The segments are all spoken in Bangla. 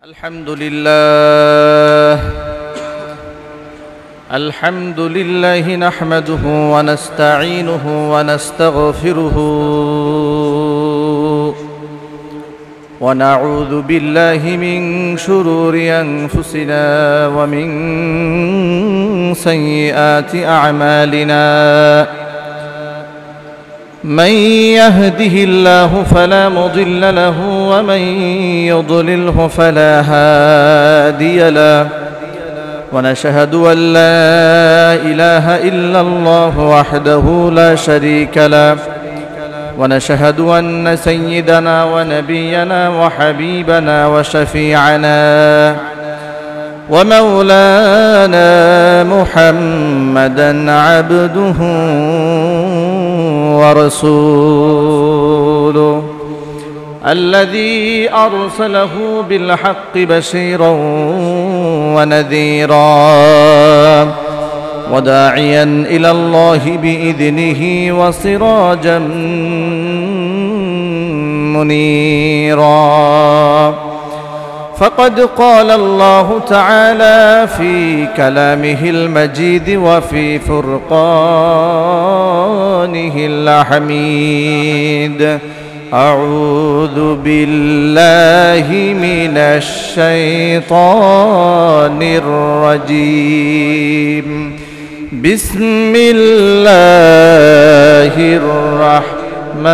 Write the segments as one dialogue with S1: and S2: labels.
S1: الحمد لله نحمده ونستعينه ونستغفره ونعوذ بالله من شرور أنفسنا ومن سيئات أعمالنا من يهده الله فلا مضل له ومن يضلله فلا هادي له ونشهد أن لا إله إلا الله وحده لا شريك له ونشهد أن سيدنا ونبينا وحبيبنا وشفيعنا ومولانا محمدا عبده ورسوله الذي أرسله بالحق بشيرا ونذيرا وداعيا إلى الله بإذنه وسراجا منيرا فقد قال الله تعالى في كلامه المجيد وفي فرقانه الحميد أعوذ بالله من الشيطان الرجيم بسم الله الرحمن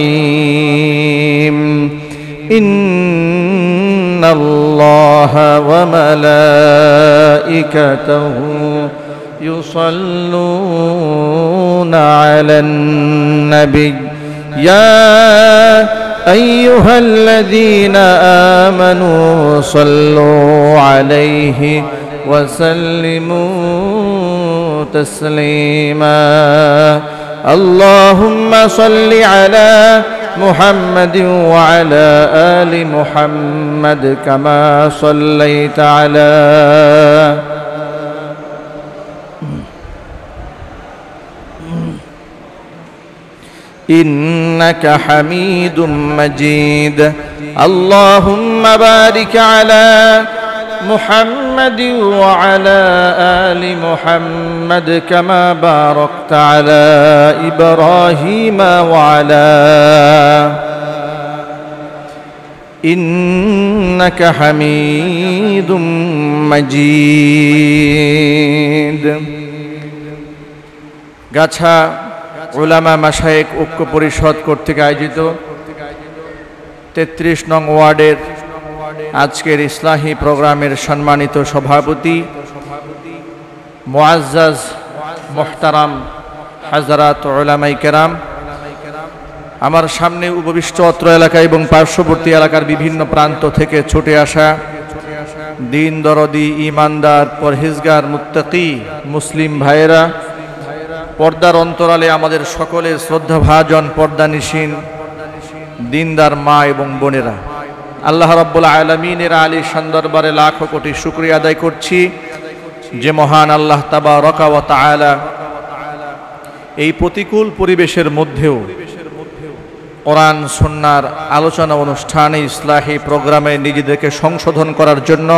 S1: الرحيم إن الله وملائكته يصلون على النبي يا أيها الذين آمنوا صلوا عليه وسلموا تسليما اللهم صل على محمد وعلى آل محمد كما صليت على إنك حميد مجيد اللهم بارك على محمد وعلى آل محمد كما باركت على إبراهيم وعلى إنك حميد مجيد গাছা উলামা মাশায়েখ ঐক্য পরিষদ কর্তৃক আয়োজিত ৩৩ নং ওয়ার্ডের আজকের ইসলাহি প্রোগ্রামের সম্মানিত সভাপতি মুআজ্জাজ মুহতারাম হাজরাত উলামায়ে কেরাম, আমার সামনে উপবিষ্ট অত্র এলাকা এবং পার্শ্ববর্তী এলাকার বিভিন্ন প্রান্ত থেকে ছুটে আসা দিন দরদি ইমানদার পরহেজগার মুত্তাকি মুসলিম ভাইয়েরা, পর্দার অন্তরালে আমাদের সকলের শ্রদ্ধাভাজন পর্দানিশীন দিনদার মা এবং বোনেরা, আল্লাহ রাব্বুল আলামিনের আলিশান দরবারে লাখো কোটি শুকরিয়া আদায় করছি যে মহান আল্লাহ তাবারাকা ওয়া তাআলা এই প্রতিকূল পরিবেশের মধ্যেও কোরআন সুন্নাহর আলোচনা অনুষ্ঠানে ইসলাহি প্রোগ্রামে নিজেদেরকে সংশোধন করার জন্য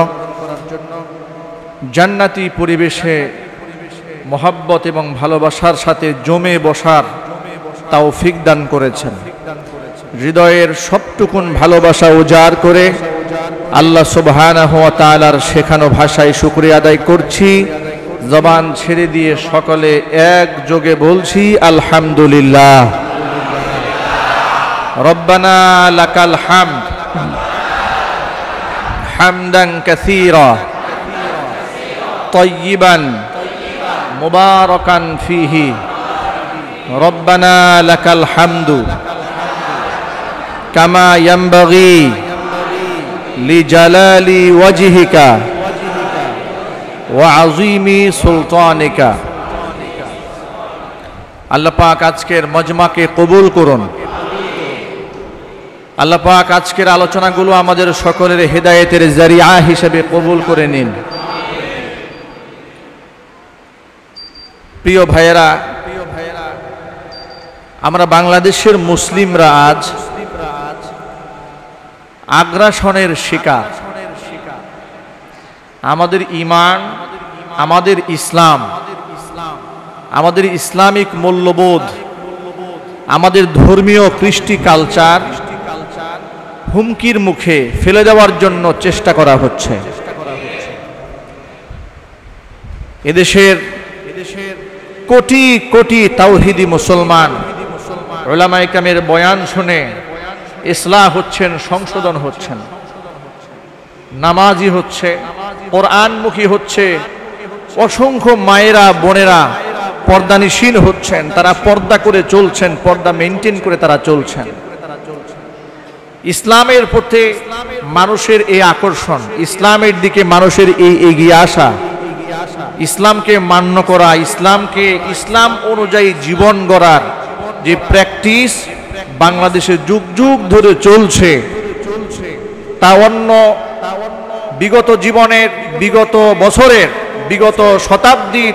S1: জান্নাতি পরিবেশে মহব্বত এবং ভালোবাসার সাথে জমে বসার তৌফিক দান করেছেন। হৃদয়ের সবটুকুন ভালোবাসা উজাড় করে আল্লাহ সুবহানাহু ওয়া তাআলার শেখানো ভাষায় শুকরিয়া আদায় করছি। জবান ছেড়ে দিয়ে সকলে একযোগে বলছি আলহামদুলিল্লাহ। রব্বানা লাকাল হামদ হামদান কাসীরা তাইয়িবান মুবারাকান ফীহি রব্বানা লাকাল হামদু কামা ইয়ানবাগি লিজালালি ওয়াজহিকা ওয়া আযীমি সুলতানিকা। আল্লাহ পাক আজকের মজমাকে কবুল করুন। আল্লাহ পাক আজকের আলোচনাগুলো আমাদের সকলের হেদায়েতের জারিয়া হিসেবে কবুল করে নিন। প্রিয় ভাইয়েরা, আমরা বাংলাদেশের মুসলিমরা আগ্রাসনের শিকার। আমাদের ঈমান, আমাদের ইসলাম, আমাদের ইসলামিক মূল্যবোধ, আমাদের ধর্মীয় কৃষ্টি কালচার হুমকির মুখে ফেলে দেওয়ার জন্য চেষ্টা করা হচ্ছে। এদেশের কোটি কোটি তাওহীদি মুসলমান উলামায়ে কেরামের বয়ান শুনে ইসলাহ হচ্ছেন, সংশোধন হচ্ছেন, নামাজি হচ্ছে, কোরআনমুখী হচ্ছে। অসংখ্য মায়েরা বোনেরা পর্দানিশীন হচ্ছেন, তারা পর্দা করে চলছেন, পর্দা মেনটেন করে তারা চলছেন। ইসলামের প্রতি মানুষের এই আকর্ষণ, ইসলামের দিকে মানুষের এই এগিয়ে আসা, ইসলামকে মান্য করা, ইসলামকে ইসলাম অনুযায়ী জীবন গড়ার যে প্র্যাকটিস বাংলাদেশে যুগ যুগ ধরে চলছে, তা অন্য বিগত জীবনের, বিগত বছরের, বিগত শতাব্দীর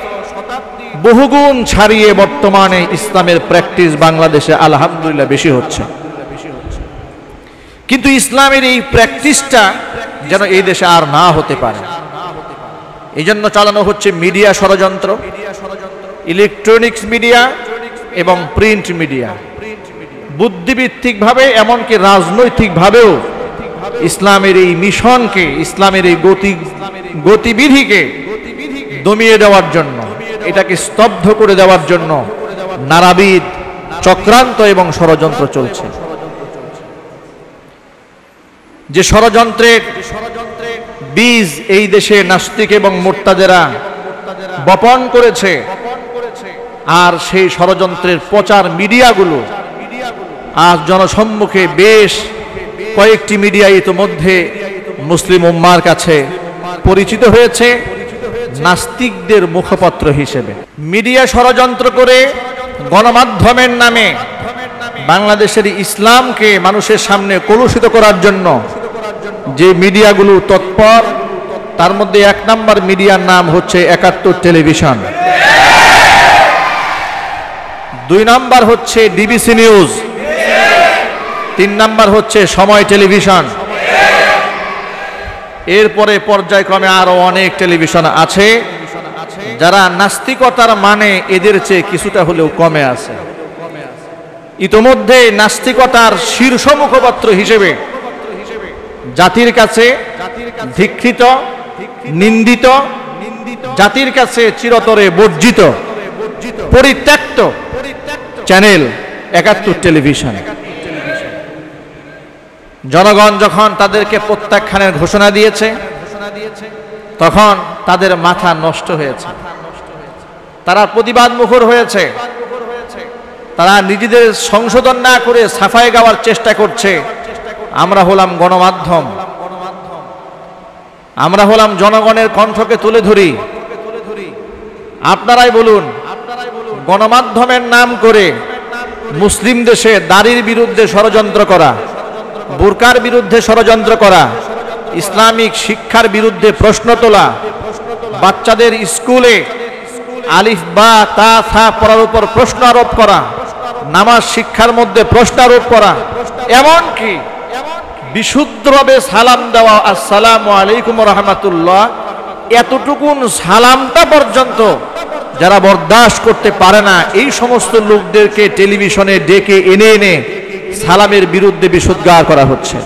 S1: বহুগুণ ছাড়িয়ে বর্তমানে ইসলামের প্র্যাকটিস বাংলাদেশে আলহামদুলিল্লাহ বেশি হচ্ছে। কিন্তু ইসলামের এই প্র্যাকটিসটা যেন এই দেশে আর না হতে পারে, এই জন্য চালানো হচ্ছে মিডিয়া ষড়যন্ত্র, ইলেকট্রনিক্স মিডিয়া এবং প্রিন্ট মিডিয়া। বুদ্ধিভিত্তিকভাবে এমনকি রাজনৈতিকভাবেও ইসলামের এই মিশনকে, ইসলামের এই গতিবিধিকে দমিয়ে দেওয়ার জন্য, এটাকে স্তব্ধ করে দেওয়ার জন্য নানাবিধ চক্রান্ত এবং ষড়যন্ত্র চলছে। যে ষড়যন্ত্রের বীজ এই দেশে নাস্তিক এবং মুরতাদেরা বপন করেছে, আর সেই ষড়যন্ত্রের প্রচার মিডিয়াগুলো আজ জনসম্মুখে বেশ কয়েকটি মিডিয়া ইতিমধ্যে মুসলিম উম্মার কাছে পরিচিত হয়েছে নাস্তিকদের মুখপত্র হিসেবে। মিডিয়া ষড়যন্ত্র করে গণমাধ্যমের নামে বাংলাদেশের ইসলামকে মানুষের সামনে কলুষিত করার জন্য যে মিডিয়াগুলো তৎপর, তার মধ্যে এক নম্বর মিডিয়ার নাম হচ্ছে ৭১ টেলিভিশন, ২ নম্বর হচ্ছে ডিবিসি নিউজ, ৩ নম্বর হচ্ছে সময় টেলিভিশন। এরপরে পর্যায়ক্রমে আরো অনেক টেলিভিশন আছে যারা নাস্তিকতার মানে এদের চেয়ে কিছুটা হলেও কমে আছে। ইতোমধ্যে নাস্তিকতার শীর্ষ মুখপাত্র হিসেবে জাতির কাছে ধিক্কৃত, নিন্দিত, জাতির কাছে চিরতরে বর্জিত, পরিত্যক্ত চ্যানেল ৭১ টেলিভিশন। জনগণ যখন তাদেরকে প্রত্যাখ্যানের ঘোষণা দিয়েছে, তখন তাদের মাথা নষ্ট হয়েছে, তারা প্রতিবাদ মুখর হয়েছে, তারা নিজেদের সংশোধন না করে সাফাই গাওয়ার চেষ্টা করছে। আমরা হলাম গণমাধ্যম, আমরা হলাম জনগণের কণ্ঠকে তুলে ধরি। আপনারাই বলুন, গণমাধ্যমের নাম করে মুসলিম দেশে দাড়ির বিরুদ্ধে ষড়যন্ত্র করা, বুরকার বিরুদ্ধে ষড়যন্ত্র করা, ইসলামিক শিক্ষার বিরুদ্ধে প্রশ্ন তোলা, বাচ্চাদের স্কুলে আলিফ বা তা থা পড়ার উপর প্রশ্ন আরোপ করা, নামাজ শিক্ষার মধ্যে প্রশ্ন আরোপ করা, এমনকি বিশুদ্ধভাবে সালাম দেওয়া, আসসালামু আলাইকুম রাহমাতুল্লাহ, এতটুকুন সালামটা পর্যন্ত যারা বরদাস্ত করতে পারে না, এই সমস্ত লোকদেরকে টেলিভিশনে ডেকে এনে এনে সালামের বিরুদ্ধে বিশুদ্ধার করা হচ্ছে।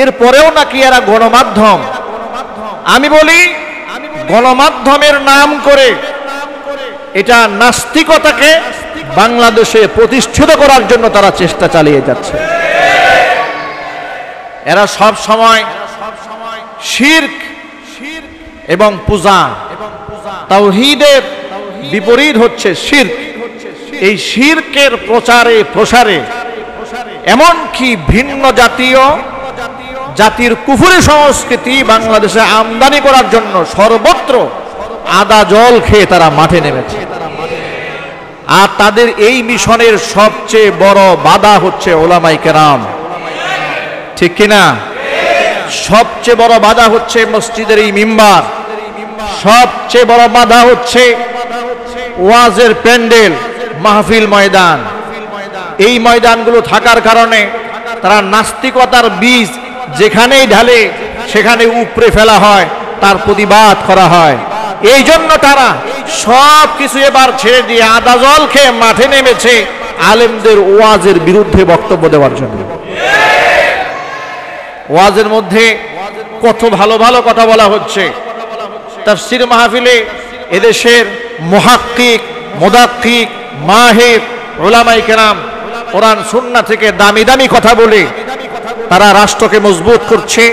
S1: এরপরেও নাকি এরা গণমাধ্যম। আমি বলি, গণমাধ্যমের নাম করে এটা নাস্তিকতাকে বাংলাদেশে প্রতিষ্ঠিত করার জন্য তারা চেষ্টা চালিয়ে যাচ্ছে। এরা সব সময় শিরক এবং পূজা, তাওহীদের বিপরীত হচ্ছে শিরক। এই শিরকের প্রচারে প্রসারে, এমনকি ভিন্ন জাতির কুফরি সংস্কৃতি বাংলাদেশে আমদানি করার জন্য সর্বত্র আদা জল খেয়ে তারা মাঠে নেমেছে। আর তাদের এই মিশনের সবচেয়ে বড় বাধা হচ্ছে উলামায়ে কেরাম, ঠিক কিনা? সবচেয়ে বড় বাধা হচ্ছে মসজিদের এই মিম্বার, সবচেয়ে বড় বাধা হচ্ছে ওয়াজের প্যান্ডেল, মাহফিল ময়দান। এই ময়দানগুলো থাকার কারণে তারা নাস্তিকতার বীজ যেখানেই ঢালে সেখানে উপড়ে ফেলা হয়, তার প্রতিবাদ করা হয়। এই জন্য তারা সব কিছু এবার ছেড়ে দিয়ে আদা জল খেয়ে মাঠে নেমেছে আলেমদের ওয়াজের বিরুদ্ধে বক্তব্য দেওয়ার জন্য। ওয়াজের মধ্যে কত ভালো ভালো কথা বলা হচ্ছে। তাফসীর মাহফিলে এদেশের মুহাক্কিক, মুদাক্কিক, মাহির উলামায়ে কেরাম কোরআন সুন্নাহ থেকে দামি দামি কথা বলে তারা রাষ্ট্রকে মজবুত করছে,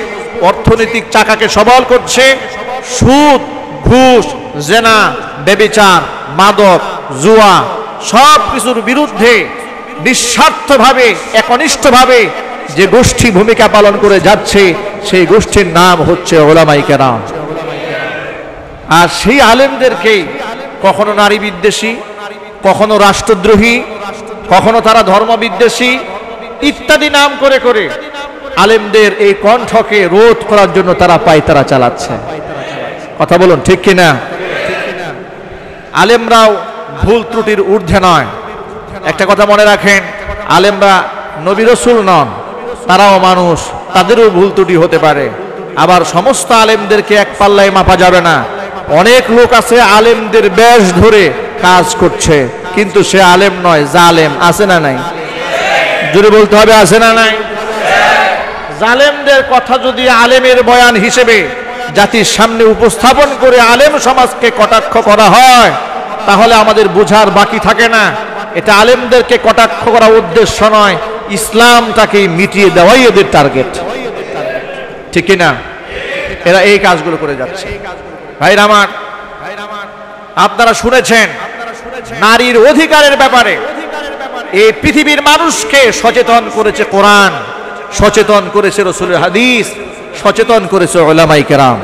S1: অর্থনৈতিক চাকাকে সবল করছে। সুদ, ঘুষ, জেনা, ব্যভিচার, মাদক, জুয়া সব কিছুর বিরুদ্ধে নিঃস্বার্থভাবে একনিষ্ঠভাবে যে গোষ্ঠী ভূমিকা পালন করে যাচ্ছে সেই গোষ্ঠীর নাম হচ্ছে উলামায়ে কেরাম। আর সেই আলেমদেরকে কখনো নারী বিদ্বেষী, কখনো রাষ্ট্রদ্রোহী, কখনো তারা ধর্ম বিদ্বেষী ইত্যাদি নাম করে করে আলেমদের এই কণ্ঠকে রোধ করার জন্য তারা পায়তারা চালাচ্ছে। কথা বলুন ঠিক কিনা? আলেমরাও ভুল ত্রুটির ঊর্ধ্বে নয়। একটা কথা মনে রাখেন, আলেমরা নবী রাসূল নন, তারাও মানুষ, তাদেরও ভুল ত্রুটি হতে পারে। আবার সমস্ত আলেমদেরকে এক পাল্লায় মাপা যাবে না। অনেক লোক আছে আলেমদের বেশ ধরে কাজ করছে, কিন্তু সে আলেম নয়, জালেম। আছে না নাই? জোরে বলতে হবে, আছে না নাই? জালেমদের কথা যদি আলেমের বয়ান হিসেবে জাতির সামনে উপস্থাপন করে আলেম সমাজকে কটাক্ষ করা হয়, তাহলে আমাদের বোঝার বাকি থাকে না এটা আলেমদেরকে কটাক্ষ করা উদ্দেশ্য নয়, ইসলামটাকে মিটিয়ে দেওয়াই এদের টার্গেট। ঠিক না? এরা এই কাজগুলো করে যাচ্ছে। ভাইরা আমার, আপনারা শুনেছেন নারীর অধিকারের ব্যাপারে এই পৃথিবীর মানুষকে সচেতন করেছে কোরআন, সচেতন করেছে রাসূলের হাদিস, সচেতন করেছে উলামায়ে কেরাম।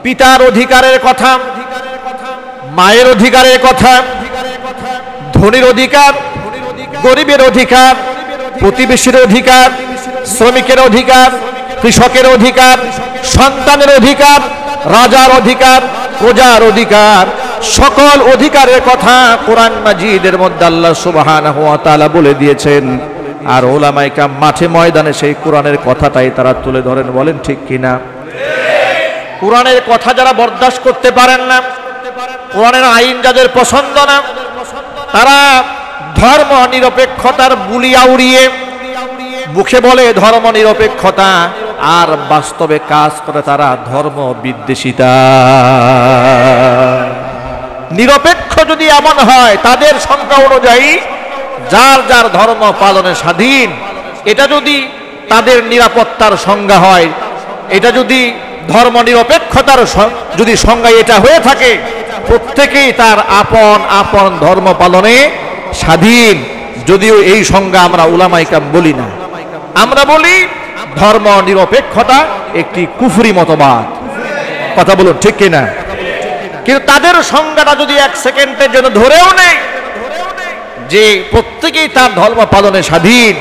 S1: পিতার অধিকারের কথা, মায়ের অধিকারের কথা, ধনীর অধিকার, গরিবের অধিকার, প্রতিবেশীর অধিকার, শ্রমিকের অধিকার, কৃষকের অধিকার, সন্তানের অধিকার, রাজার অধিকার, প্রজার অধিকার, সকল অধিকারের কথা কোরআন মাজিদের মধ্যে আল্লাহ সুবহানাহু ওয়া তাআলা বলে দিয়েছেন। আর উলামায়ে কেরাম মাঠে ময়দানে সেই কোরআনের কথাটাই তারা তুলে ধরেন। বলেন ঠিক কিনা? কোরআনের কথা যারা বরদাস্ত করতে পারেন না, কোরআনের আইন যাদের পছন্দ না, তারা ধর্ম নিরপেক্ষতার বুলি আউড়িয়ে মুখে বলে ধর্ম নিরপেক্ষতা, আর বাস্তবে কাজ করে তারা ধর্ম বিদ্বেষিতা। নিরপেক্ষ যদি এমন হয় তাদের সংখ্যা অনুযায়ী যার যার ধর্ম পালনে স্বাধীন, এটা যদি তাদের নিরাপত্তার সংজ্ঞা হয়, এটা যদি ধর্ম নিরপেক্ষতার যদি সংজ্ঞা এটা হয়ে থাকে, প্রত্যেকেই তার আপন আপন ধর্ম পালনে স্বাধীন। যদিও এই সংজ্ঞা আমরা উলামায়ে কেরাম বলি না, আমরা বলি ধর্ম নিরপেক্ষতা একটি কুফরি মতবাদ। কথা বলুন ঠিক কিনা? কিন্তু তাদের সংজ্ঞাটা যদি এক সেকেন্ডের জন্য ধরেও নেই যে প্রত্যেকেই তার ধর্ম পালনে স্বাধীন,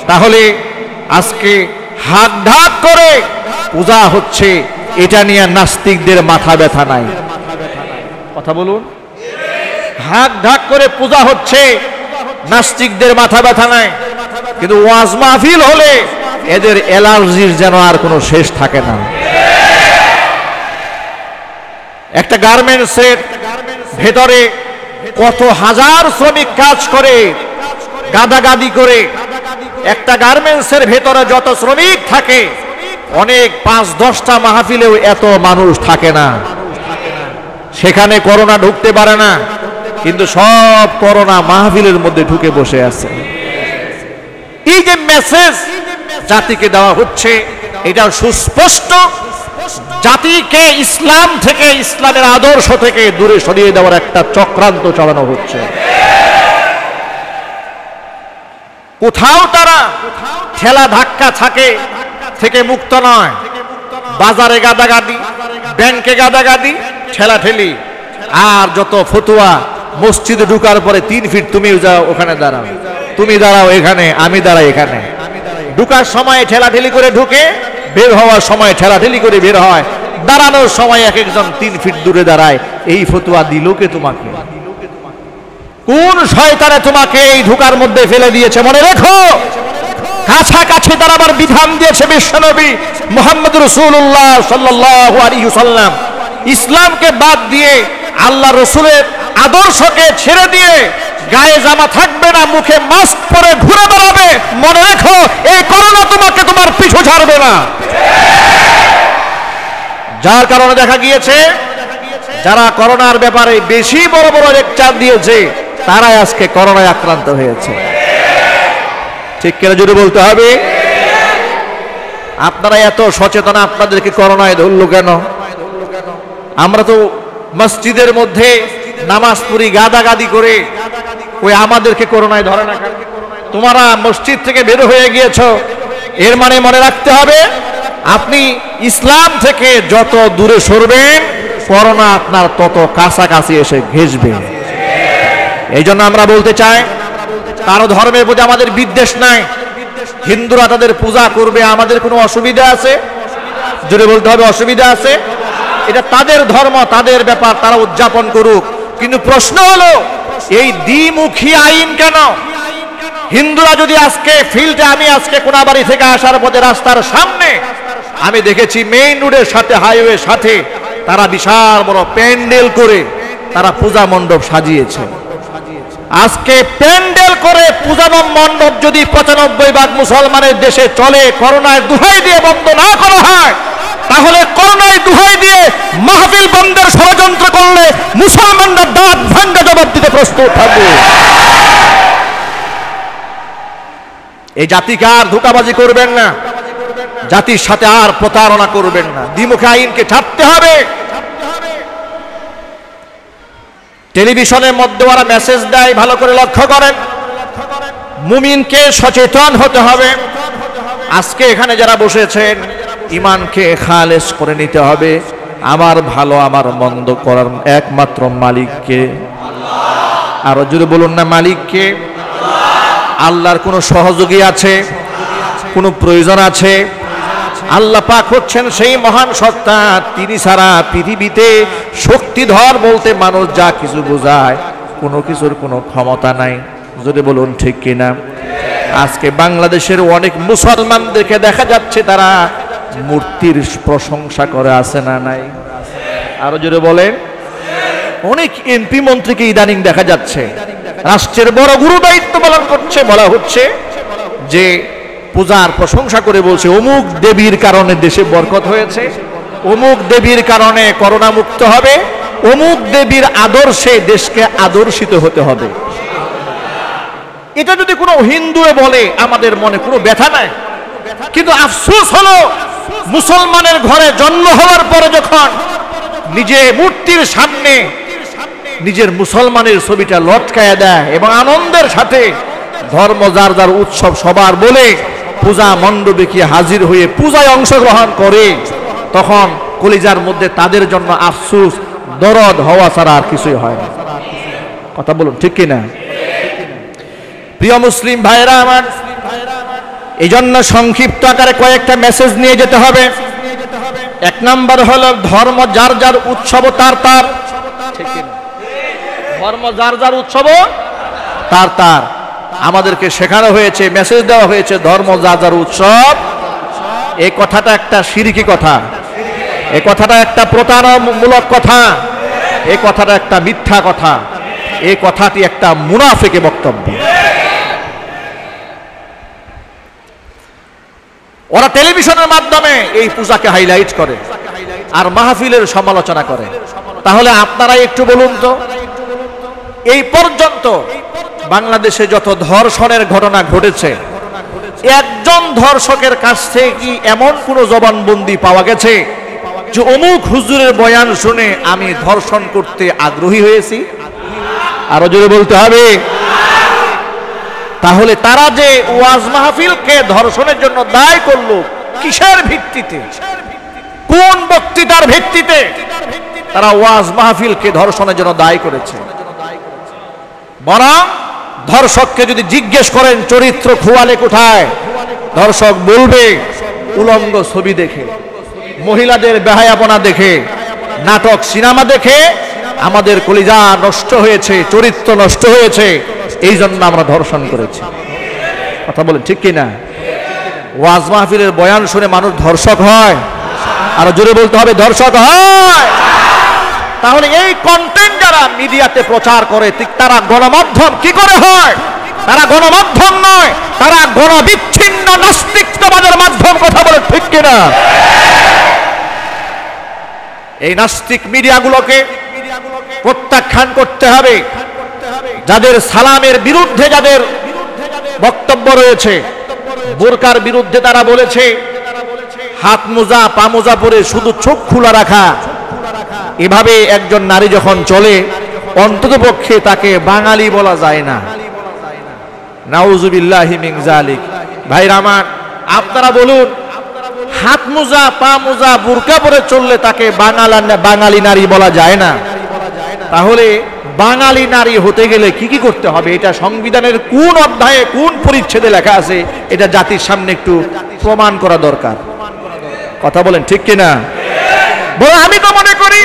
S1: তাহলে আজকে হাত ঢাক করে পূজা হচ্ছে, এটা নিয়ে নাস্তিকদের মাথা ব্যথা নাই। কথা বলুন, হাত ঢাক করে পূজা হচ্ছে, নাস্তিকদের মাথা ব্যথা নাই। কিন্তু ওয়াজ মাহফিল হলে এদের অ্যালার্জির যেন আর কোনো শেষ থাকে না। একটা গার্মেন্টসের ভেতরে কত হাজার শ্রমিক কাজ করে, গাদাগাদি করে। একটা গার্মেন্টসের ভেতরে যত শ্রমিক থাকে, অনেক ৫-১০টা মাহফিলেও এত মানুষ থাকে না। সেখানে করোনা ঢুকতে পারে না, কিন্তু সব করোনা মাহফিলের মধ্যে ঢুকে বসে আছে। এই যে মেসেজ জাতিকে দেওয়া হচ্ছে, এটা সুস্পষ্ট জাতিকে ইসলাম থেকে, ইসলামের আদর্শ থেকে দূরে সরিয়ে দেওয়ার একটা চক্রান্ত চালানো হচ্ছে। কোথাও তারা ঠেলা ধাক্কা থেকে মুক্ত নয়। বাজারে গাদাগাদি, ব্যাংকে গাদাগাদি, ঠেলাঠেলি, আর যত ফতুয়া, মসজিদে ঢুকার পরে 3 ফিট তুমি যাও ওখানে দাঁড়াও, তুমি দাঁড়াও এখানে, আমি দাঁড়াই এখানে। ঢুকার সময় ঠেলাঠেলি করে ঢুকে, বের হওয়ার সময় ঠেলাঠেলি করে বের হয়, দাঁড়ানোর সময় এক একজন 3 ফিট দূরে দাঁড়ায়। এই ফতুয়া দিল কে তোমাকে? কোন শয়তানে তোমাকে এই ঢুকার মধ্যে ফেলে দিয়েছে? মনে রেখো, কাছাকাছি দাঁড়াবার বিধান দিয়েছে বিশ্বনবী মুহাম্মদ রাসূলুল্লাহ সাল্লাল্লাহু আলাইহি ওয়াসাল্লাম। ইসলামকে বাদ দিয়ে আল্লাহ রসুলের আদর্শকে ছেড়ে দিয়ে গায়ে জামা থাকবে না, মুখে মাস্ক পরে ঘুরে বেড়াবে, মনে রেখো এই করোনা তোমাকে তোমার পিছু ছাড়বে না। যার কারণে দেখা গিয়েছে যারা করোনার ব্যাপারে বেশি বড় বড় লেকচার দিয়েছে তারাই আজকে করোনায় আক্রান্ত হয়েছে। ঠিক কেন জুড়ে বলতে হবে? আপনারা এত সচেতন, আপনাদেরকে করোনায় ধরল কেন? আমরা তো মসজিদের মধ্যে নামাজ পড়ি গাদাগাদি করে, ওই আমাদেরকে করোনায় ধরে না কেন? তোমরা মসজিদ থেকে বের হয়ে গিয়েছো, এর মানে মনে রাখতে হবে আপনি ইসলাম থেকে যত দূরে সরবেন করোনা আপনার তত কাছাকাছি এসে ঘেঁষবে। এই জন্য আমরা বলতে চাই কারো ধর্মের প্রতি আমাদের বিদ্বেষ নাই। হিন্দুরা তাদের পূজা করবে, আমাদের কোনো অসুবিধা আছে? জোরে বলতে হবে অসুবিধা আছে? এটা তাদের ধর্ম, তাদের ব্যাপার, তারা উদযাপন করুক। কিন্তু প্রশ্ন হলো এই দ্বিমুখী আইন কেন? হিন্দুরা যদি আজকে ফিল্ডে, আমি আজকে কোনাবাড়ি থেকে আসার পথে রাস্তার সামনে আমি দেখেছি মেইন রোডের সাথে হাইওয়ে সাথে তারা বিশাল বড় প্যান্ডেল করে তারা পূজা মণ্ডপ সাজিয়েছে। আজকে প্যান্ডেল করে পূজা মণ্ডপ যদি ৯৫% মুসলমানের দেশে চলে, করোনায় দুহাই দিয়ে বন্ধ না করা হয়, তাহলে করোনায় দুহাই দিয়ে মাহফিল বন্ধের ষড়যন্ত্র করলে মুসলমানরা দাঁত ভাঙ্গা জবাব দিতে প্রস্তুত থাকবে। এই জাতিকে আর ধোঁকাবাজি করবেন না, জাতির সাথে আর প্রতারণা করবেন না, দ্বিমুখী আইনকে ছাড়তে হবে। টেলিভিশনের মধ্যে ওরা মেসেজ দেয়, ভালো করে লক্ষ্য করেন, মুমিনকে সচেতন হতে হবে। আজকে এখানে যারা বসেছেন ঈমানকে খালেস করে নিতে হবে। আমার ভালো আমার মন্দ করার একমাত্র মালিককে, আরো জোরে বলুন না মালিককে। আল্লাহর কোনো সহযোগী আছে? কোনো প্রয়োজন আছে? আল্লাহ পাক হচ্ছেন সেই মহান সত্তা, তিনি ছাড়া পৃথিবীতে শক্তিধর বলতে মানুষ যা কিছু বোঝায় কোনো কিছুর কোনো ক্ষমতা নাই। যদি বলুন ঠিক কিনা? আজকে বাংলাদেশের অনেক মুসলমানদেরকে দেখা যাচ্ছে তারা মূর্তির প্রশংসা করে, আছে না নাই? আরো জোরে বলেন। অনেক এমপি মন্ত্রীকে ইদানিং দেখা যাচ্ছে রাষ্ট্রের বড় গুরু দায়িত্ব পালন করছে, বলা হচ্ছে যে পূজার প্রশংসা করে বলছে অমুক দেবীর কারণে দেশে বরকত হয়েছে, অমুক দেবীর কারণে করোনা মুক্ত হবে, অমুক দেবীর আদর্শে দেশকে আদর্শিত হতে হবে। এটা যদি কোনো হিন্দু বলে আমাদের মনে কোনো ব্যথা নাই, কিন্তু আফসোস হলো মুসলমানের ঘরে জন্ম হওয়ার পরে যখন নিজে মূর্তির সামনে নিজের মুসলমানের ছবিটা লটকায়া দেয় এবং আনন্দের সাথে ধর্ম যার যার উৎসব সবার বলে পূজা মণ্ডপে গিয়ে হাজির হয়ে পূজায় অংশগ্রহণ করে, তখন কলিজার মধ্যে তাদের জন্য আফসোস দরদ হওয়া ছাড়া আর কিছুই হয় না। কথা বলুন ঠিক কিনা? প্রিয় মুসলিম ভাইরা আমার, এই জন্য সংক্ষিপ্ত আকারে কয়েকটা মেসেজ নিয়ে যেতে হবে। এক নাম্বার হলো ধর্ম যার যার উৎসব তার তার, ঠিক কিনা? ধর্ম যার যার উৎসব তার তার। আমাদেরকে শেখানো হয়েছে, মেসেজ দেওয়া হয়েছে ধর্ম যার যার উৎসব। এই কথাটা একটা শিরকি কথা, এই কথাটা একটা প্রতারণামূলক কথা, এই কথাটা একটা মিথ্যা কথা, এই কথাটি একটা মুনাফিকের বক্তব্য। ওরা টেলিভিশনের মাধ্যমে এই পূজাকে হাইলাইট করে আর মাহফিলের সমালোচনা করে। তাহলে আপনারা একটু বলুন তো, এই পর্যন্ত বাংলাদেশে যত ধর্ষণের ঘটনা ঘটেছে, একজন ধর্ষকের কাছ থেকে কি এমন কোন জবানবন্দি পাওয়া গেছে যে অমুক হুজুরের বয়ান শুনে আমি ধর্ষণ করতে আগ্রহী হয়েছি? আরো জোরে বলতে হবে। তাহলে তারা যে ওয়াজ মাহফিলকে ধর্ষণের জন্য দায়ী করলো, কিসের ভিত্তিতে, কোন বক্তৃতার ভিত্তিতে তারা ওয়াজ মাহফিলকে ধর্ষণের জন্য দায়ী করেছে? বরং ধর্ষককে যদি জিজ্ঞেস করেন চরিত্র খোয়ালে কোথায়, ধর্ষক বলবে উলঙ্গ ছবি দেখে, মহিলাদের বেহায়াপনা দেখে, নাটক সিনেমা দেখে আমাদের কলিজা নষ্ট হয়েছে, চরিত্র নষ্ট হয়েছে, এই জন্য আমরা ধর্ষণ করেছি। কথা বলেন ঠিক কিনা? ওয়াজ মাহফিলের বয়ান শুনে মানুষ ধর্ষক হয়? আর জোরে বলতে হবে ধর্ষক হয়। তাহলে এই কন্টেন্ট যারা মিডিয়াতে প্রচার করে তারা গণমাধ্যম কি করে হয়? তারা গণমাধ্যম নয়, তারা গণবিচ্ছিন্ন নাস্তিকতাবাদের মাধ্যম। কথা বলে ঠিক কিনা? এই নাস্তিক মিডিয়াগুলোকে প্রত্যাখ্যান করতে হবে। যাদের সালামের বিরুদ্ধে যাদের বক্তব্য রয়েছে, বোরকার বিরুদ্ধে তারা বলেছে হাত মোজা পা মোজা পরে শুধু চোখ খোলা রাখা, এভাবে একজন নারী যখন চলে অন্ততপক্ষে তাকে বাঙালি বলা যায় না। নাউজুবিল্লাহি মিন যালিক। ভাইরা আমার, আপনারা বলুন, হাত মোজা পা মোজা বোরকা পরে চললে তাকে বাঙালি নারী বলা যায় না? তাহলে বাঙালি নারী হতে গেলে কি কি করতে হবে? এটা সংবিধানের কোন অধ্যায়ে কোন পরিচ্ছেদে লেখা আছে? এটা জাতির সামনে একটু প্রমাণ করা দরকার। কথা বলেন ঠিক কিনা? আমি তো মনে করি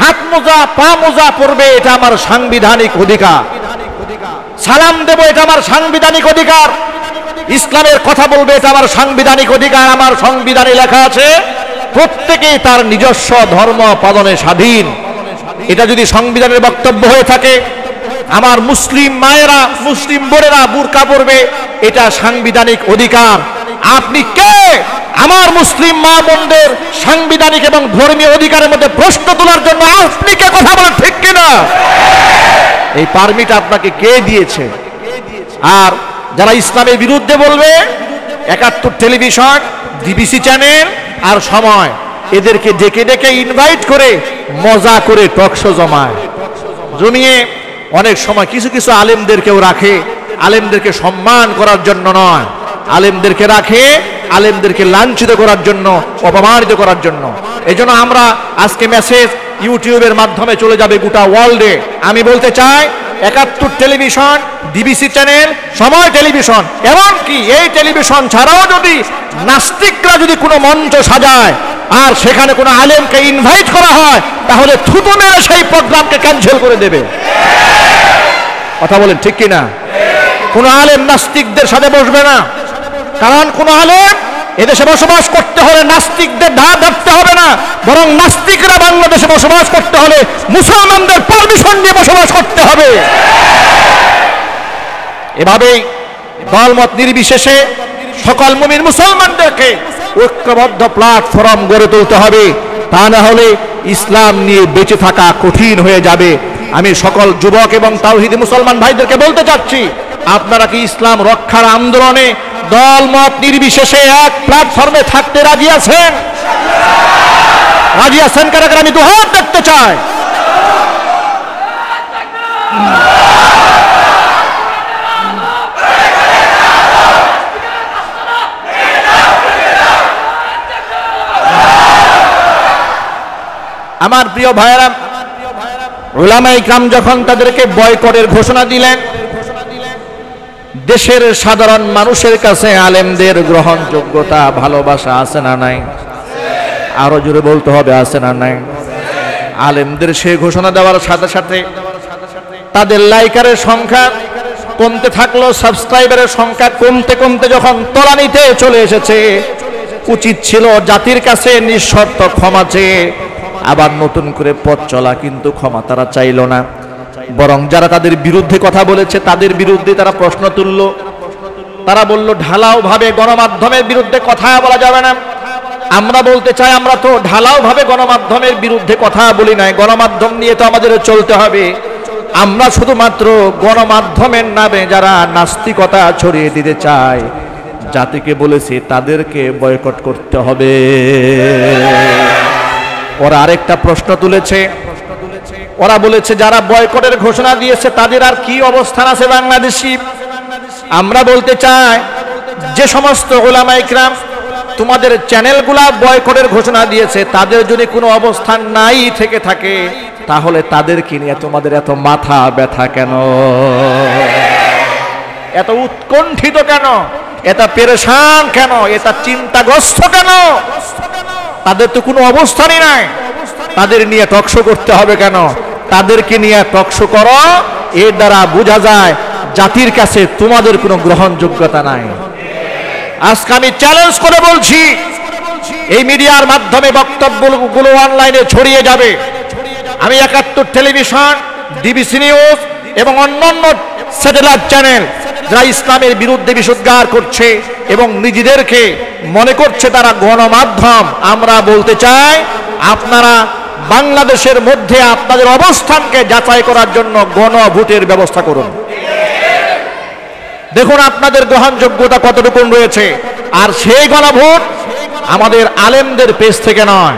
S1: হাত মোজা পা মোজা পরবে এটা আমার সাংবিধানিক অধিকার, সালাম দেব এটা আমার সাংবিধানিক অধিকার, ইসলামের কথা বলবে এটা আমার সাংবিধানিক অধিকার। আমার সংবিধানে লেখা আছে প্রত্যেকেই তার নিজস্ব ধর্ম পালনে স্বাধীন। এটা যদি সংবিধানের বক্তব্য হয়ে থাকে, আমার মুসলিম মায়েরা মুসলিম বোনেরা বুরকা পরবে, এটা সাংবিধানিক অধিকার। আপনি কে আমার মুসলিম মা বোনদের সাংবিধানিক এবং ধর্মীয় অধিকারের মধ্যে প্রশ্ন তোলার জন্য? আপনি কে? কথা বলেন ঠিক কিনা? এই পারমিট আপনাকে কে দিয়েছে? আর যারা ইসলামের বিরুদ্ধে বলবে, ৭১ টেলিভিশন, ডিবিসি চ্যানেল আর সময় এদেরকে ডেকে ডেকে ইনভাইট করে মজা করে টকশো জমিয়ে অনেক সময় কিছু কিছু আলেমদেরকেও রাখে, আলেমদেরকে সম্মান করার জন্য নয়, আলেমদেরকে রাখে আলেমদেরকে লাঞ্ছিত করার জন্য, অপমানিত করার জন্য। এজন্য আমরা আজকে মেসেজ ইউটিউবের মাধ্যমে চলে যাবে গোটা ওয়ার্ল্ডে। আমি বলতে চাই ৭১ টেলিভিশন, ডিবিসি চ্যানেল, সময় টেলিভিশন, এমনকি এই টেলিভিশন ছাড়াও যদি নাস্তিকরা যদি কোনো মঞ্চ সাজায় আর সেখানে কোনো আলেমকে ইনভাইট করা হয়, তাহলে থুতু মেরে সেই প্রোগ্রামকে ক্যান্সেল করে দেবে। কথা বলেন ঠিক কিনা? কোনো আলেম নাস্তিকদের সাথে বসবে না, কারণ কোনো আলেম এদেশে বসবাস করতে হলে নাস্তিকদের ধার ধরতে হবে না, বরং নাস্তিকরা বাংলাদেশে বসবাস করতে হলে মুসলমানদের পারমিশন নিয়ে বসবাস করতে হবে। এভাবেই দলমত নির্বিশেষে সকল মুমিন মুসলমানদেরকে ঐক্যবদ্ধ প্ল্যাটফর্ম গড়ে তুলতে হবে, তা না হলে ইসলাম নিয়ে বেঁচে থাকা কঠিন হয়ে যাবে। আমি সকল যুবক এবং তাওহীদি মুসলমান ভাইদেরকে বলতে চাচ্ছি, আপনারা কি ইসলাম রক্ষার আন্দোলনে দলমত নির্বিশেষে এক প্ল্যাটফর্মে থাকতে রাজি আছেন? রাজি আছেন কারা কারা? আমি দুহাত দেখতে চাই। আমার প্রিয় ভাইয়েরা, উলামায়ে ইকরাম যখন তাদেরকে বয়কটের ঘোষণা দিলেন, দেশের সাধারণ মানুষের কাছে আলেমদের গ্রহণযোগ্যতা ভালোবাসা আছে না নাই? আরো জোরে বলতে হবে, আছে না নাই? আলেমদের সেই ঘোষণা দেওয়ার সাথে সাথে তাদের লাইকারের সংখ্যা কমতে থাকলো, সাবস্ক্রাইবারের সংখ্যা কমতে কমতে যখন তলানিতে চলে এসেছে, উচিত ছিল জাতির কাছে নিঃশর্ত ক্ষমা চেয়ে আবার নতুন করে পথ চলা, কিন্তু ক্ষমা তারা চাইল না। বরং যারা তাদের বিরুদ্ধে কথা বলেছে তাদের বিরুদ্ধে তারা প্রশ্ন তুলল। তারা বলল ঢালাও ভাবে গণমাধ্যমের বিরুদ্ধে কথা বলা যাবে না। আমরা বলতে চাই, আমরা তো ঢালাও ভাবে গণমাধ্যমের বিরুদ্ধে কথা বলি নাই, গণমাধ্যম নিয়ে তো আমাদের চলতে হবে। আমরা শুধুমাত্র গণমাধ্যমের নামে যারা নাস্তিকতা ছড়িয়ে দিতে চায় জাতিকে বলেছি তাদেরকে বয়কট করতে হবে। ওরা আরেকটা প্রশ্ন তুলেছে, ওরা বলেছে যারা বয়কটের ঘোষণা দিয়েছে তাদের আর কি অবস্থান আছে বাংলাদেশি? আমরা বলতে চাই, যে সমস্ত উলামায়ে ইকরাম তোমাদের চ্যানেলগুলা বয়কটের ঘোষণা দিয়েছে তাদের যদি কোনো অবস্থান নাই থেকে থাকে, তাহলে তাদেরকে নিয়ে তোমাদের এত মাথা ব্যথা কেন? এত উৎকণ্ঠিত কেন? এত পেরেশান কেন? এত চিন্তাগ্রস্ত কেন? তাদের তো কোনো অবস্থানই নাই, তাদের নিয়ে টকশো করতে হবে কেন? তাদেরকে নিয়ে টকশো করো, এর দ্বারা বোঝা যায় জাতির কাছে তোমাদের কোনো গ্রহণযোগ্যতা নাই। আজকে আমি চ্যালেঞ্জ করে বলছি, এই মিডিয়ার মাধ্যমে বক্তব্যগুলো অনলাইনে ছড়িয়ে যাবে। আমি 71 টেলিভিশন, ডিবিসি নিউজ এবং অন্যান্য স্যাটেলাইট চ্যানেল যারা ইসলামের বিরুদ্ধে বিষোদ্গার করছে এবং নিজেদেরকে মনে করছে তারা গণমাধ্যম, আমরা বলতে চাই আপনারা বাংলাদেশের মধ্যে আপনাদের অবস্থানকে যাচাই করার জন্য গণভোটের ব্যবস্থা করুন। দেখুন আপনাদের গ্রহণযোগ্যতা কতটুকু রয়েছে। আর সেই গণভোট আমাদের আলেমদের পেজ থেকে নয়,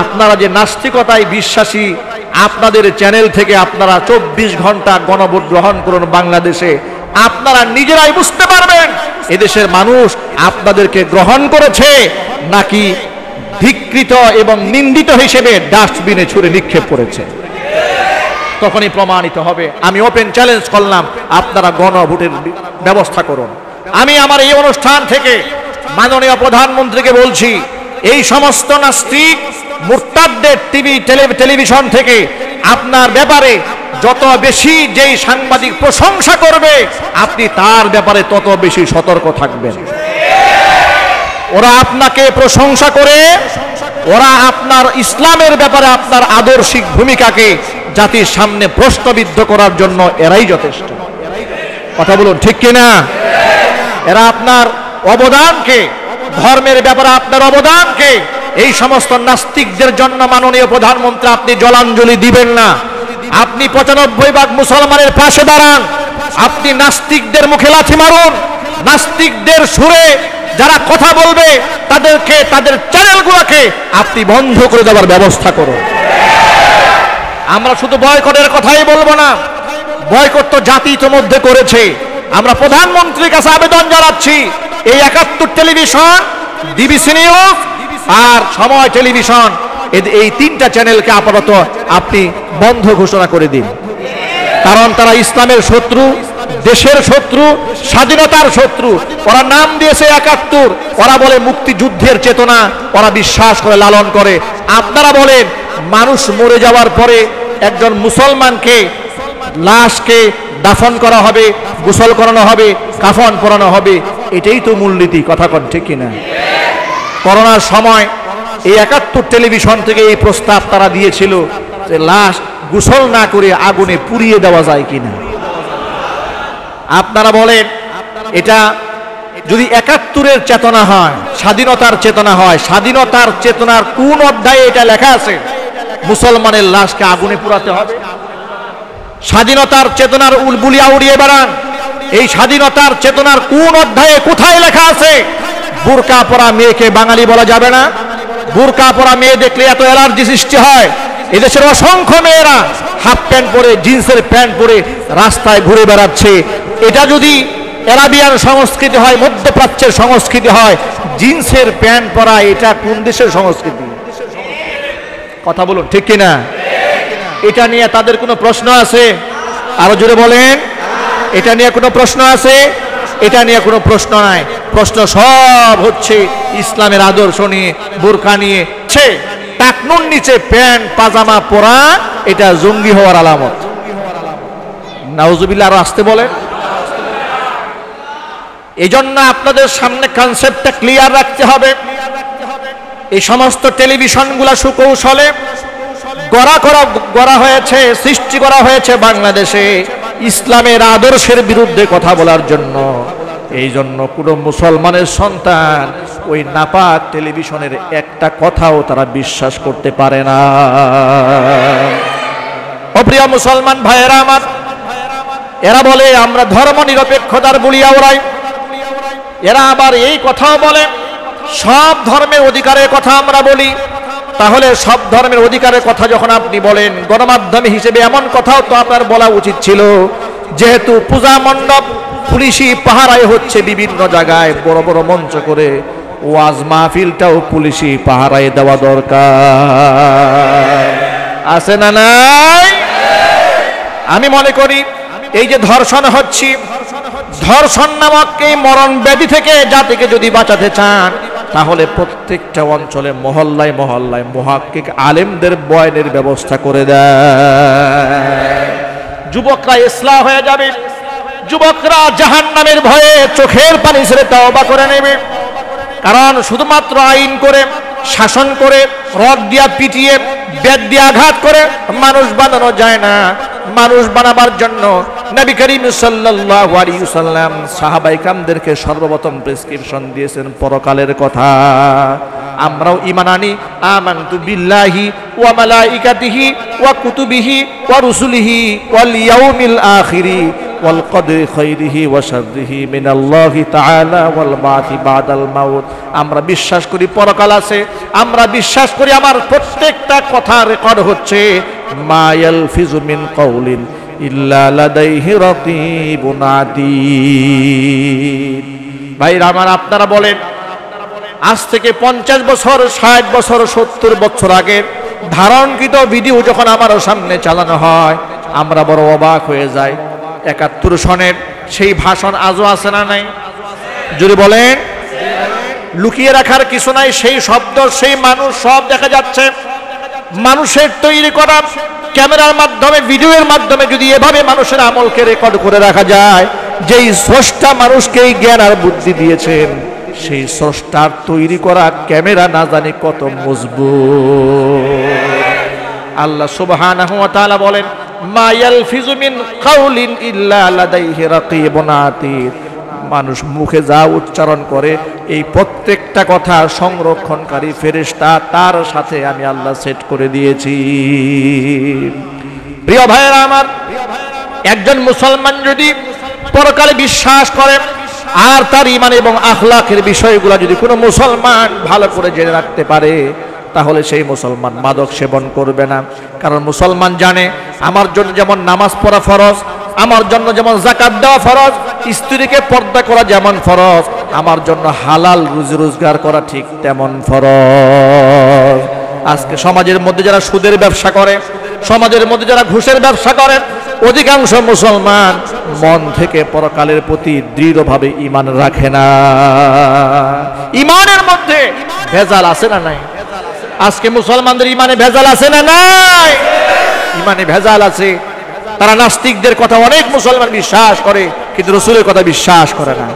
S1: আপনারা যে নাস্তিকতায় বিশ্বাসী আপনাদের চ্যানেল থেকে আপনারা 24 ঘন্টা গণভোট গ্রহণ করুন বাংলাদেশে। আপনারা নিজেরাই বুঝতে পারবেন এদেশের মানুষ আপনাদেরকে গ্রহণ করেছে নাকি ধিক্কৃত এবং নিন্দিত হিসেবে ডাস্টবিনে ছুঁড়ে নিক্ষেপ করেছে, তখনই প্রমাণিত হবে। আমি ওপেন চ্যালেঞ্জ করলাম, আপনারা গণভোটের ব্যবস্থা করুন। আমি আমার এই অনুষ্ঠান থেকে মাননীয় প্রধানমন্ত্রীকে বলছি, এই সমস্ত নাস্তিক মুরতাদদের টেলিভিশন থেকে আপনার ব্যাপারে যত বেশি যেই সাংবাদিক প্রশংসা করবে আপনি তার ব্যাপারে তত বেশি সতর্ক থাকবেন। ওরা আপনাকে প্রশংসা করে, ওরা আপনার ইসলামের ব্যাপারে আপনার আদর্শিক ভূমিকাকে জাতির সামনে প্রশ্নবিদ্ধ করার জন্য এরাই যথেষ্ট। কথা বলুন ঠিক কিনা? এরা আপনার অবদানকে, ধর্মের ব্যাপারে আপনার অবদানকে, এই সমস্ত নাস্তিকদের জন্য মাননীয় প্রধানমন্ত্রী আপনি জলাঞ্জলি দিবেন না। আপনি 95 মুসলমানের পাশে দাঁড়ান, আপনি নাস্তিকদের মুখে লাথি মারুন, নাস্তিকদের সুরে যারা কথা বলবে তাদেরকে, তাদের চ্যানেলগুলোকে আপনি বন্ধ করে দেওয়ার ব্যবস্থা করুন। আমরা শুধু বয়কটের কথাই বলবো না, বয়কট তো জাতি ইতিমধ্যে করেছে। আমরা প্রধানমন্ত্রীর কাছে আবেদন জানাচ্ছি, এই 71 টেলিভিশন, ডিবিসি নিউজ আর সময় টেলিভিশন, এই 3টা চ্যানেলকে আপাতত আপনি বন্ধ ঘোষণা করে দিন। কারণ তারা ইসলামের শত্রু, দেশের শত্রু, স্বাধীনতার শত্রু। ওরা নাম দিয়েছে 71, ওরা বলে মুক্তিযুদ্ধের চেতনা ওরা বিশ্বাস করে, লালন করে। আপনারা বলেন মানুষ মরে যাওয়ার পরে একজন মুসলমানকে লাশকে দাফন করা হবে, গোসল করানো হবে, কাফন পরানো হবে, এটাই তো মূলনীতি। কথা কন ঠিক কিনা? করোনার সময় এই 71 টেলিভিশন থেকে এই প্রস্তাব তারা দিয়েছিল যে লাশ গোসল না করে আগুনে পুড়িয়ে দেওয়া যায় কিনা। আপনারা বলেন এটা যদি 71-এর চেতনা হয়, স্বাধীনতার চেতনা হয়, স্বাধীনতার চেতনার কোন অধ্যায়ে এটা লেখা আছে মুসলমানের লাশকে আগুনে পোড়াতে হবে? স্বাধীনতার চেতনার উলবুলিয়া উড়িয়ে বেড়ান, এই স্বাধীনতার চেতনার কোন অধ্যায়ে কোথায় লেখা আছে বুরকা পরা মেয়েকে বাঙালি বলা যাবে না? বুরকা পরা মেয়ে দেখলে এত অ্যালার্জি সৃষ্টি হয়। এদেশের অসংখ্য মেয়েরা হাফ প্যান্ট পরে, জিন্সের প্যান্ট পরে রাস্তায় ঘুরে বেড়াচ্ছে। এটা যদি আরাবিয়ান সংস্কৃতি হয়, মধ্যপ্রাচ্যের সংস্কৃতি হয়, জিন্সের প্যান্ট পরা এটা কোন দেশের সংস্কৃতি? কথা বলুন ঠিক কিনা? এটা নিয়ে তাদের কোনো প্রশ্ন আছে? আরো জোরে বলেন, এটা নিয়ে কোনো প্রশ্ন আছে? এটা নিয়ে কোনো প্রশ্ন নাই। প্রশ্ন সব হচ্ছে ইসলামের আদর্শ নিয়ে, বোরকা নিয়ে। টাকনুর নিচে প্যান্ট পাজামা পরা এটা জঙ্গি হওয়ার আলামত। নাউজুবিল্লাহ, আরো আসতে বলে। এই জন্য আপনাদের সামনে কনসেপ্টটা ক্লিয়ার রাখতে হবে। এই সমস্ত টেলিভিশনগুলা সুকৌশলে গড়া হয়েছে, সৃষ্টি করা হয়েছে বাংলাদেশে ইসলামের আদর্শের বিরুদ্ধে কথা বলার জন্য। এই জন্য কোনো মুসলমানের সন্তান ওই নাপাক টেলিভিশনের একটা কথাও তারা বিশ্বাস করতে পারে না। প্রিয় মুসলমান ভাইয়েরা আমার, এরা বলে আমরা ধর্ম নিরপেক্ষতার বলিয়া ওরাই। এরা আবার এই কথাও বলে সব ধর্মের অধিকারের কথা আমরা বলি। তাহলে সব ধর্মের অধিকারের কথা যখন আপনি বলেন, গণমাধ্যম হিসেবে এমন কথাও তো আপনার বলা উচিত ছিল, যেহেতু পূজা মণ্ডপ পুলিশি পাহারায় হচ্ছে বিভিন্ন জায়গায়, বড় বড় মঞ্চ করে ওয়াজ মাহফিলটাও পুলিশি পাহারায় দেওয়া দরকার। আছে না নাই? আমি মনে করি এই যে ধর্ষণ হচ্ছে, ধর্ষণ নামক এই মরণ ব্যাধি থেকে জাতিকে যদি বাঁচাতে চান, তাহলে প্রত্যেকটা অঞ্চলে মহল্লায় মহল্লায় মুহাক্কিক আলেমদের বয়ানের ব্যবস্থা করে দেয়। যুবকরা ইসলাহ হয়ে যাবে, যুবকরা জাহান্নামের ভয়ে চোখের পানি ছেড়ে তওবা করে নেবে। কারণ শুধুমাত্র আইন করে, শাসন করে, রড দিয়া পিটিয়ে, বেত দিয়ে আঘাত করে মানুষ বানানো যায় না। মানুষ বানাবার জন্য নবী করিম সাল্লাল্লাহু আলাইহি ওয়াসাল্লাম সাহাবায়ে কেরামদেরকে সর্বপ্রথম প্রেসক্রিপশন দিয়েছেন পরকালের কথা। আমরাও ঈমান আনি, আমানতু বিল্লাহি ওয়া মালাইকাতিহি ওয়া কুতুবিহি ওয়া রুসুলিহি ওয়াল ইয়াউমিল আখিরি ওয়াল কদরি খাইরিহি ওয়া শাররিহি মিনাল্লাহি তাআলা ওয়াল বাতি বাদাল মাউত। আমরা বিশ্বাস করি পরকাল আছে, আমরা বিশ্বাস করি আমার প্রত্যেকটা কথা রেকর্ড হচ্ছে। মা ইয়ালফিজু মিন কাউলিন ইল্লা লাদাইহি রাকিবুন আতীদ। ভাইরা আমার, আপনারা বলেন, আজ থেকে 50 বছর, 60 বছর, 70 বছর আগে ধারণকৃত ভিডিও যখন আমার সামনে চালানো হয়, আমরা বড় অবাক হয়ে যাই। 71 সনের সেই ভাষণ আজও আছে না নাই? যদি বলেন, লুকিয়ে রাখার কিছু নাই। সেই শব্দ, সেই মানুষ সব দেখা যাচ্ছে। মানুষের তৈরি করা ক্যামেরার মাধ্যমে, ভিডিওর মাধ্যমে যদি এভাবে মানুষের আমলকে রেকর্ড করে রাখা যায়, যেই স্রষ্টা মানুষকে এই জ্ঞান আর বুদ্ধি দিয়েছেন, সেই স্রষ্টার তৈরি করা ক্যামেরা না জানি কত মজবুত। আল্লাহ সুবহানাহু ওয়া তাআলা বলেন, মা ইয়ালফিজু মিন কাউলিন ইল্লা লাদাইহি রাকিবুন আতীদ। মানুষ মুখে যা উচ্চারণ করে, এই প্রত্যেকটা কথা সংরক্ষণকারী ফেরেশতা তার সাথে আমি আল্লাহ সেট করে দিয়েছি। প্রিয় ভাইরা আমার, একজন মুসলমান যদি পরকালে বিশ্বাস করে আর তার ঈমান এবং আখলাকের বিষয়গুলো যদি কোনো মুসলমান ভালো করে জেনে রাখতে পারে, তাহলে সেই মুসলমান মাদক সেবন করবে না। কারণ মুসলমান জানে, আমার জন্য যেমন নামাজ পড়া ফরজ, আমার জন্য যেমন যাকাত দেওয়া ফরজ, স্ত্রীকে পর্দা করা যেমন ফরজ, আমার জন্য হালাল রুজি রোজগার করা ঠিক তেমন ফরজ। আজকে সমাজের মধ্যে যারা সুদের ব্যবসা করে, সমাজের মধ্যে যারা ঘুষের ব্যবসা করে, অধিকাংশ মুসলমান মন থেকে পরকালের প্রতি দৃঢ়ভাবে ঈমান রাখে না। ঈমানের মধ্যে ভেজাল আছে না নাই? আজকে মুসলমানদের ঈমানে ভেজাল আছে না নাই? ঈমানে ভেজাল আছে। তারা নাস্তিকদের কথা অনেক মুসলমান বিশ্বাস করে, কিন্তু রাসূলের কথা বিশ্বাস করে না,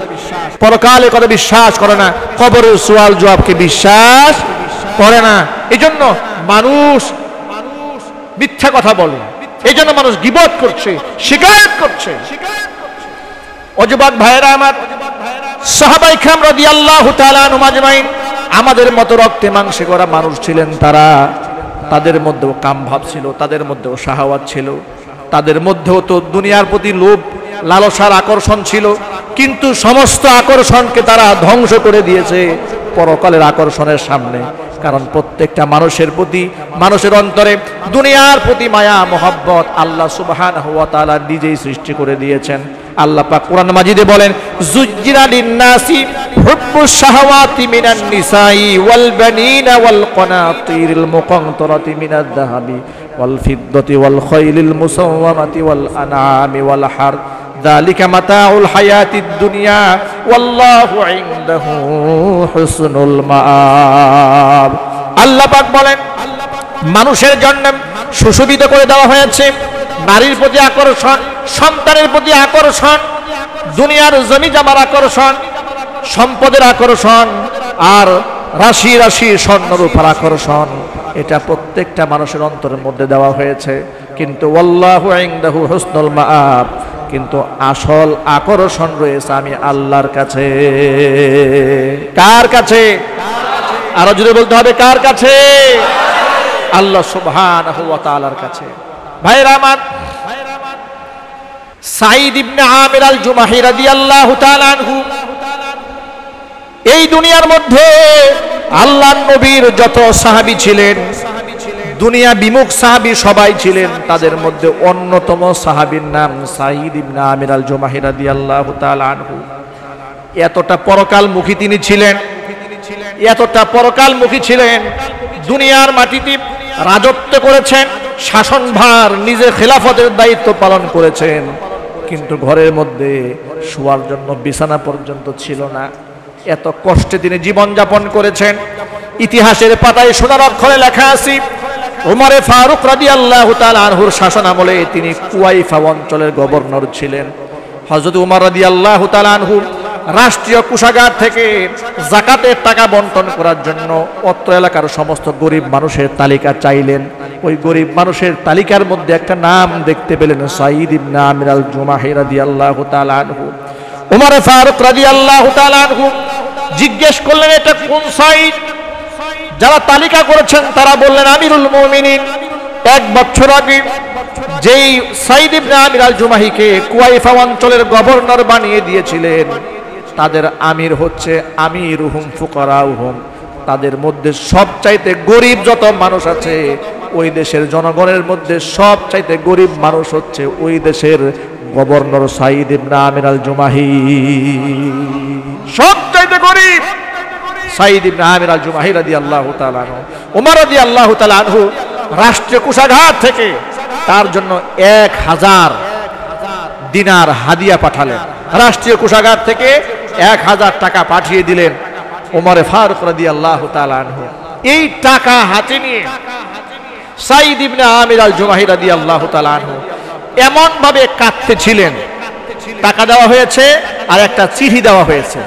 S1: পরকালের কথা বিশ্বাস করে না, কবরের সওয়াল জবাবকে বিশ্বাস করে না। এজন্য মানুষ মিথ্যা কথা বলে, এজন্য মানুষ গীবত করছে, শিকায়ত করছে। অযুবক ভাইরা আমার, সাহাবায়ে কেরাম রাদিয়াল্লাহু তাআলা আনহুম আজমাইন আমাদের মতো রক্তে মাংসে গড়া মানুষ ছিলেন। তারা, তাদের মধ্যেও কাম ভাব ছিল, তাদের মধ্যেও শাহাওয়াত ছিল, তাদের মধ্যেও তো দুনিয়ার প্রতি লোভ লালসার আকর্ষণ ছিল, কিন্তু সমস্ত আকর্ষণকে তারা ধ্বংস করে দিয়েছে পরকালের আকর্ষণের সামনে। কারণ প্রত্যেকটা মানুষের প্রতি, মানুষের অন্তরে দুনিয়ার প্রতি মায়া মোহাব্বত আল্লাহ সুবহানাহু ওয়া তাআলা নিজেই সৃষ্টি করে দিয়েছেন। আল্লাহ পাক কোরআন মাজিদে বলেন, যুজ্জিনা লিন-নাসি হুব্বুশ শাহাওয়াতি মিনান নিসাই ওয়াল বানিনা ওয়াল কানাতিরিল মুকানতারাতি মিনাদ যাহাবি ওয়াল ফিদ্দাতি ওয়াল খাইলিল মুসাওওয়ামাতি ওয়াল আনআমি ওয়াল হার যালিকা মাতাউল হায়াতিদ দুনিয়া ওয়াল্লাহু ইনদাহু হুসনুল মাআব। আল্লাহ পাক বলেন, মানুষের জন্য সুশোভিত করে দেওয়া হয়েছে নারীর প্রতি আকর্ষণ, সন্তানের প্রতি আকর্ষণ, দুনিয়ার জমি জমার আকর্ষণ, সম্পদের আকর্ষণ, আর রাশি রাশি স্বর্ণরূপার আকর্ষণ। এটা প্রত্যেকটা মানুষের অন্তরের মধ্যে দেওয়া হয়েছে। কিন্তু ওয়াল্লাহু ইনদাহু হুসনুল মাআব, কিন্তু আসল আকর্ষণ রয়েছে আমি আল্লাহর কাছে। কার কাছে? আরো জোরে বলতে হবে, কার কাছে? আল্লাহ সুবহানাহু ওয়া তাআলার কাছে। ভাইরা আমার, সাঈদ ইবনে আমির আল জুমাহি রাদিয়াল্লাহু তাআলা আনহু এই দুনিয়ার মধ্যে আল্লাহর নবীর যত সাহাবী ছিলেন, দুনিয়া বিমুখ সাহাবী সবাই ছিলেন, তাদের মধ্যে অন্যতম সাহাবীর নাম সাঈদ ইবনে আমির আল জুমাহি রাদিয়াল্লাহু তাআলা আনহু। এতটা পরকালমুখী তিনি ছিলেন, এতটা পরকালমুখী ছিলেন, দুনিয়ার মাটিতে রাজত্ব করেছেন, শাসনভার, নিজে খেলাফতের দায়িত্ব পালন করেছেন, কিন্তু ঘরের মধ্যে শোয়ার জন্য বিছানা পর্যন্ত ছিল না। এত কষ্টে তিনি জীবন যাপন করেছেন। ইতিহাসের পাতায় সোনার অক্ষরে লেখা আছে, উমরে ফারুক রাদিয়াল্লাহু তাআলা আনহুর শাসন আমলে তিনি কুয়াইফা অঞ্চলের গভর্নর ছিলেন। হযরত উমর রাদিয়াল্লাহু তাআলা আনহু রাষ্ট্রীয় কোষাগার থেকে যাকাতের টাকা বন্টন করার জন্য অত্র এলাকার সমস্ত গরিব মানুষের তালিকা চাইলেন। ওই গরিব মানুষের তালিকার মধ্যে একটা নাম দেখতে পেলেন, সাঈদ ইবনে আমির আল জুমাহি রাদিয়াল্লাহু তাআলা আনহু। ওমর ফারুক রাদিয়াল্লাহু তাআলা আনহু জিজ্ঞেস করলেন, এটা কোন সাঈদ? যারা তালিকা করেছেন তারা বললেন, আমিরুল মুমিনিন। 1 বছর আগে যেই সাঈদ ইবনে আমির আল জুমাহিকে কুয়াইফা অঞ্চলের গভর্নর বানিয়ে দিয়েছিলেন, তাদের আমির হচ্ছে আমিরুহুম ফুকারাউহুম। তাদের মধ্যে সবচাইতে গরিব যত মানুষ আছে ওই দেশের জনগণের মধ্যে সবচাইতে গরিব মানুষ হচ্ছে ওই দেশের গভর্নর সাঈদ ইবনে আমির আল জুমাহি। সবচাইতে গরিব সাঈদ ইবনে আমির আল জুমাহি রাদিয়াল্লাহু তাআলা আনহু। ওমর রাদিয়াল্লাহু তাআলা আনহু রাষ্ট্রীয় কোষাগার থেকে তার জন্য 1000 দিনার হাদিয়া পাঠালেন। রাষ্ট্রীয় কোষাগার থেকে 1000 টাকা পাঠিয়ে দিলেন ওমর ফারুক রাদিয়াল্লাহু তাআলা আনহু। এই টাকা হাতে নিয়ে সাঈদ ইবনে আমির আল জুমাহি রাদিয়াল্লাহু তাআলা আনহু এমন ভাবে কাঁদতেছিলেন। টাকা দেওয়া হয়েছে আর একটা চিঠি দেওয়া হয়েছে।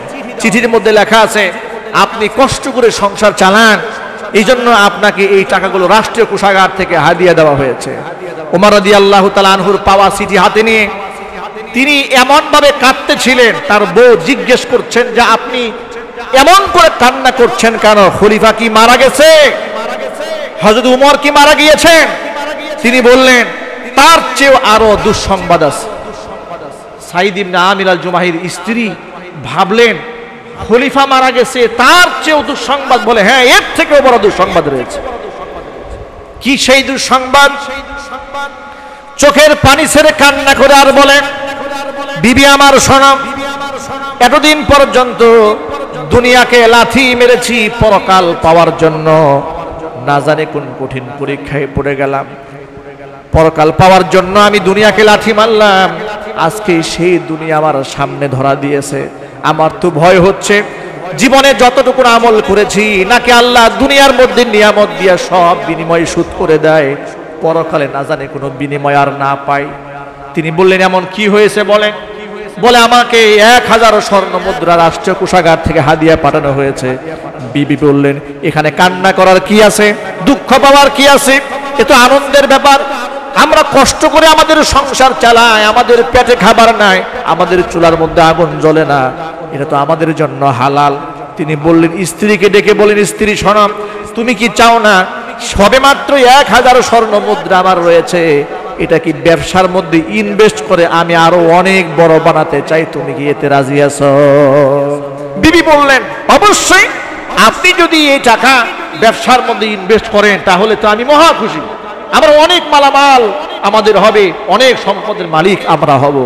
S1: চিঠির মধ্যে লেখা আছে, আপনি কষ্ট করে সংসার চালান, এই জন্য আপনাকে এই টাকাগুলো রাষ্ট্রীয় কোষাগার থেকে হাদিয়া দেওয়া হয়েছে। ওমর রাদিয়াল্লাহু তাআলা আনহুর পাওয়া চিঠি হাতে নিয়ে তিনি এমন ভাবে কাঁদতেছিলেন, তার বউ জিজ্ঞেস করছেন যে আপনি এমন করে কান্না করছেন কেন? খলিফা কি মারা গেছে? হযরত উমর কি মারা গিয়েছেন? তিনি বললেন, তার চেয়েও আরো দুঃসংবাদ আছে। সাঈদ ইবনে আমির আল জুমাহির স্ত্রী ভাবলেন, খলিফা মারা গেছে, তার চেয়েও দুঃসংবাদ? বলে, হ্যাঁ, এর থেকেও বড় দুঃসংবাদ রয়েছে। কি সেই দুঃসংবাদ? চোখের পানি ছেড়ে কান্না করে আর বলেন, বিবি আমার শোনো, এতদিন পর্যন্ত দুনিয়াকে লাথি মেরেছি পরকাল পাওয়ার জন্য, না জানে কোন কঠিন পরীক্ষায় পড়ে গেলাম। পরকাল পাওয়ার জন্য আমি দুনিয়াকে লাথি মারলাম, আজকে সেই দুনিয়া আমার সামনে ধরা দিয়েছে। আমার তো ভয় হচ্ছে জীবনে যতটুকু আমল করেছি নাকি আল্লাহ দুনিয়ার মধ্যে নিয়ামত দিয়া সব বিনিময় শোধ করে দেয়, পরকালে না জানে কোনো বিনিময় আর না পাই। তিনি বললেন, এমন কি হয়েছে বলেন? বলে, আমাকে 1000 স্বর্ণ মুদ্রা রাষ্ট্রীয় কোষাগার থেকে হাদিয়া পাঠানো হয়েছে। বিবি বললেন, এখানে কান্না করার কি আছে? দুঃখ পাওয়ার কি আছে? এ তো আনন্দের ব্যাপার। আমরা কষ্ট করে আমাদের সংসার চালাই, আমাদের পেটে খাবার নাই, আমাদের চুলার মধ্যে আগুন জ্বলে না, এটা তো আমাদের জন্য হালাল। তিনি বললেন, স্ত্রীকে ডেকে বলেন, স্ত্রী শোনো, তুমি কি চাও না সবেমাত্র 1000 স্বর্ণ মুদ্রা আমার রয়েছে, এটা কি ব্যবসার মধ্যে ইনভেস্ট করে আমি আরো অনেক বড় বানাতে চাই, তুমি কি এতে রাজি আছো? বিবি বললেন, অবশ্যই, আপনি যদি এই টাকা ব্যবসার মধ্যে ইনভেস্ট করেন তাহলে তো আমি মহা খুশি, আমরা অনেক মালামাল আমাদের হবে, অনেক সম্পদের মালিক আমরা হব।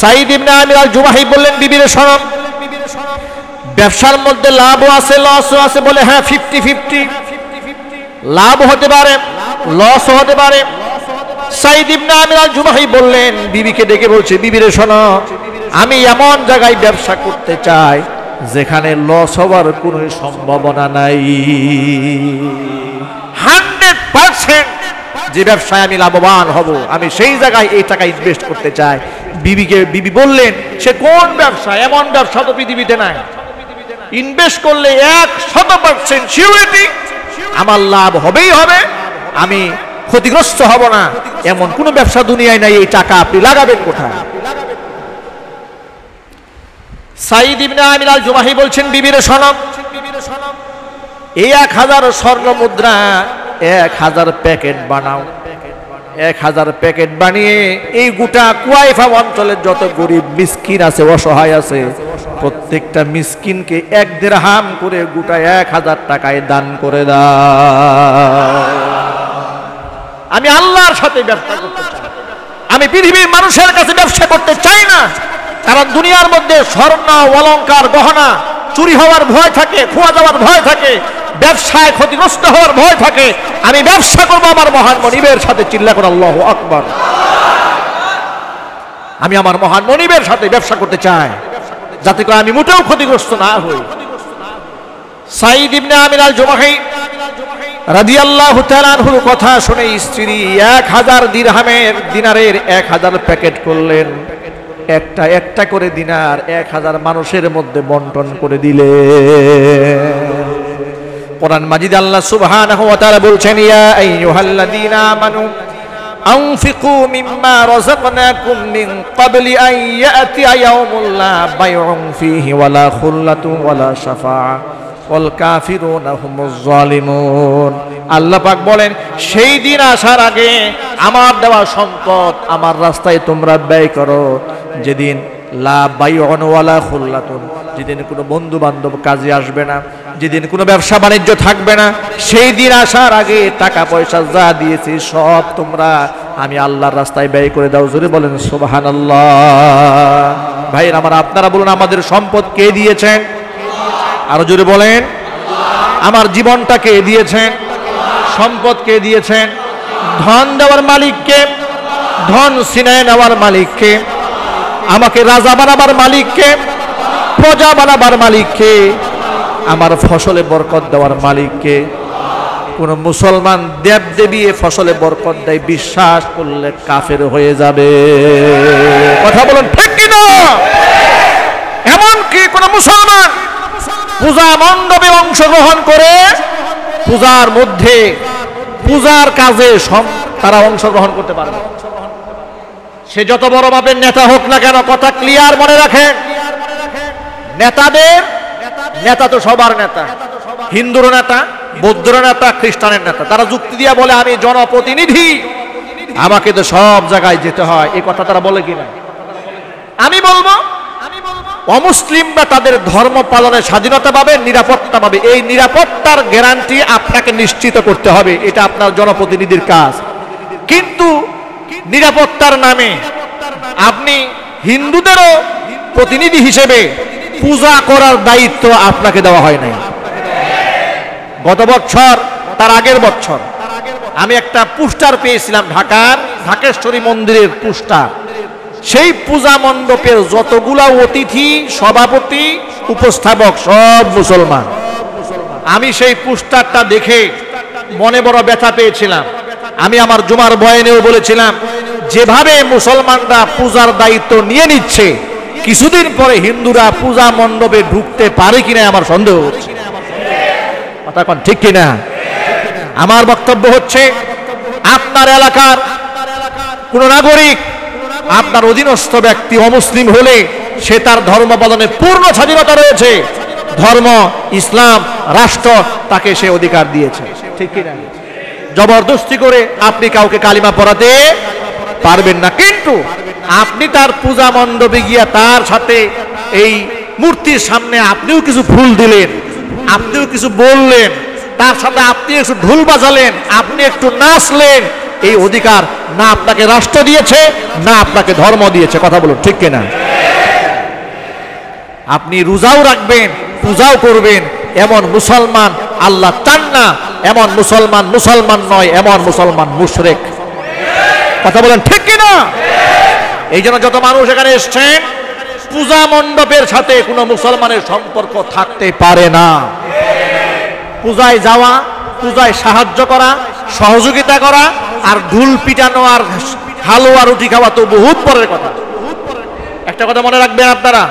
S1: সাঈদ ইবনে আমির আল জুমাহি বললেন, বিবিরে শোনো, ব্যবসার মধ্যে লাভও আছে লসও আছে। বলে, হ্যাঁ, 50-50, লাভ হতে পারে লসও হতে পারে। সাঈদ ইবনে আমির আল জুমাহি বললেন, বিবিকে ডেকে বলছে, বিবিরে শোনো, আমি এমন জায়গায় ব্যবসা করতে চাই যেখানে লস হওয়ার কোনো সম্ভাবনা নাই। 100% যে ব্যবসায় আমি লাভবান হব, আমি সেই জায়গায় এই টাকা ইনভেস্ট করতে চাই। বিবি বললেন, সে কোন ব্যবসা? এমন ব্যবসা তো পৃথিবীতে নাই, ইনভেস্ট করলে 100% সিউরিটি আমার লাভ হবেই হবে, আমি ক্ষতিগ্রস্ত হব না, এমন কোন ব্যবসা দুনিয়ায় নাই। এই টাকা আপনি লাগাবেন কোথায়? সাঈদ ইবনে আমির আল জুমাহি বলছেন, বিবিরে শোনো, এই 1000 স্বর্ণ মুদ্রা 1000 প্যাকেট বানাও। 1000 প্যাকেট বানিয়ে এই গোটা কুয়াইফা অঞ্চলের যত গরিব মিসকিন আছে, অসহায় আছে, প্রত্যেকটা মিসকিনকে 1 দিরহাম করে গোটা 1000 টাকায় দান করে দাও। আমি আল্লাহর সাথে ব্যবসা করতে চাই, আমি পৃথিবীর মানুষের কাছে ব্যবসা করতে চাই না। কারণ দুনিয়ার মধ্যে স্বর্ণ অলংকার গহনা চুরি হওয়ার ভয় থাকে, খোয়া যাওয়ার ভয় থাকে, ব্যবসায় ক্ষতিগ্রস্ত হওয়ার ভয় থাকে। আমি ব্যবসা করবো আমার মহান মনিবের সাথে। চিল্লা করে আল্লাহু আকবার। আমি আমার মহান মনিবের সাথে ব্যবসা করতে চাই, যাতে করে আমি মোটেও ক্ষতিগ্রস্ত না হই। সাঈদ ইবনে আমির আল জুমাহি রাদিয়াল্লাহু তাআলা আনহুর কথা শুনে স্ত্রী 1000 দিরহামের দিনারের 1000 প্যাকেট করলেন। একটা একটা করে দিনার 1000 মানুষের মধ্যে বন্টন করে দিলে। কোরআন মাজিদ আল্লাহ সুবহানাহু ওয়া তাআলা বলছেন, ইয়া আইয়ুহাল্লাযীনা আমানু আনফিকু মিম্মা রাযাকনাকুম মিন ক্বাবলি আন ইয়াতিয়া ইয়াউমুন লা বাইউন ফীহি ওয়ালা খুল্লাতুন ওয়ালা শাফাআ ওয়াল কাফিরুনা হুমুজ জালিমুন। আল্লাহ পাক বলেন, সেই দিন আসার আগে আমার দেওয়া সম্পদ আমার রাস্তায় তোমরা ব্যয় করো, যেদিন লা বাইউন ওয়ালা খুল্লাতুন, যেদিন কোনো বন্ধু বান্ধব কাজে আসবে না, যেদিন কোনো ব্যবসা বাণিজ্য থাকবে না, সেই দিন আসার আগে টাকা পয়সা যা দিয়েছি সব তোমরা আমি আল্লাহর রাস্তায় ব্যয় করে দাও। জোরে বলেন সুবহানাল্লাহ। ভাইরা আমার, আপনারা বলুন, আমাদের সম্পদ কে দিয়েছেন? আরো জোরে বলেন। আমার জীবনটা কে দিয়েছেন? সম্পদ কে দিয়েছেন? ধন দেওয়ার মালিককে, ধন ছিনিয়ে নেওয়ার মালিককে, আমাকে রাজা বানাবার মালিককে, প্রজা বানাবার মালিককে, আমার ফসলে বরকত দেওয়ার মালিককে। কোন মুসলমান দেব দেবী এ ফসলে বরকত দেয় বিশ্বাস করলে কাফের হয়ে যাবে। কথা বলুন ঠিক কিনা? এমনকি কোন মুসলমান পূজা মণ্ডপে অংশগ্রহণ করে পূজার মধ্যে পূজার কাজে তারা অংশগ্রহণ করতে পারে না। সে যত বড় মাপের নেতা হোক না কেন, কথা ক্লিয়ার মনে রাখেন, নেতা তো সবার নেতা, হিন্দুর নেতা, বৌদ্ধর নেতা, খ্রিস্টানের নেতা। তারা যুক্তি দিয়ে বলে আমি জনপ্রতিনিধি, আমাকে তো সব জায়গায় যেতে হয়। এই কথা তারা বলে কিনা? আমি বলবো অমুসলিমরা তাদের ধর্ম পালনের স্বাধীনতা পাবে, নিরাপত্তা পাবে। এই নিরাপত্তার গ্যারান্টি আপনাকে নিশ্চিত করতে হবে, এটা আপনার জনপ্রতিনিধির কাজ। কিন্তু নিরাপত্তার নামে আপনি হিন্দুদেরও প্রতিনিধি হিসেবে পূজা করার দায়িত্ব আপনাকে দেওয়া হয় নাই। গত বছর, তার আগের বছর আমি একটা পোস্টার পেয়েছিলাম, ঢাকেশ্বরী মন্দিরের পোস্টার। সেই পূজা মণ্ডপের যতগুলা অতিথি, সভাপতি, উপস্থাপক সব মুসলমান। আমি সেই পোস্টারটা দেখে মনে বড় ব্যথা পেয়েছিলাম। আমি আমার জুমার বয়ানেও বলেছিলাম, যেভাবে মুসলমানরা পূজার দায়িত্ব নিয়ে নিচ্ছে, কিছুদিন পরে হিন্দুরা পূজা মণ্ডপে ঢুকতে পারে কিনা আমার সন্দেহ হচ্ছে। কথা এখন ঠিক কিনা? আমার বক্তব্য হচ্ছে, আপনার এলাকার কোন নাগরিক, আপনার অধীনস্থ ব্যক্তি অমুসলিম হলে সে তার ধর্ম পালনে পূর্ণ স্বাধীনতা রয়েছে। ধর্ম ইসলাম, রাষ্ট্র তাকে সে অধিকার দিয়েছে, ঠিক কিনা? জবরদস্তি করে আপনি কাউকে কালিমা পড়াতে পারবেন না। কিন্তু আপনি তার পূজা মণ্ডপে গিয়া তার সাথে এই মূর্তির সামনে আপনিও কিছু ফুল দিলেন, আপনিও কিছু বললেন, তার সাথে আপনি একটু ঢোল বাজালেন, আপনি একটু নাচলেন, এই অধিকার না আপনাকে রাষ্ট্র দিয়েছে, না আপনাকে ধর্ম দিয়েছে। কথা বলুন ঠিক কিনা? আপনি রোজাও রাখবেন, পূজাও করবেন, এমন মুসলমান আল্লাহ চান না। এমন মুসলমান মুসলমান নয়, এমন মুসলমান মুশরিক। কথা বলেন ঠিক কিনা? এই জন্য যত মানুষ এখানে এসছেন, পূজা মণ্ডপের সাথে কোনো মুসলমানের সম্পর্ক থাকতে পারে না। পূজায় যাওয়া, পূজায় সাহায্য করা, সহযোগিতা করা, আর ঢুল পিটানো আর হালুয়া রুটি খাওয়া তো বহুত পরের কথা। একটা কথা মনে রাখবেন আপনারা,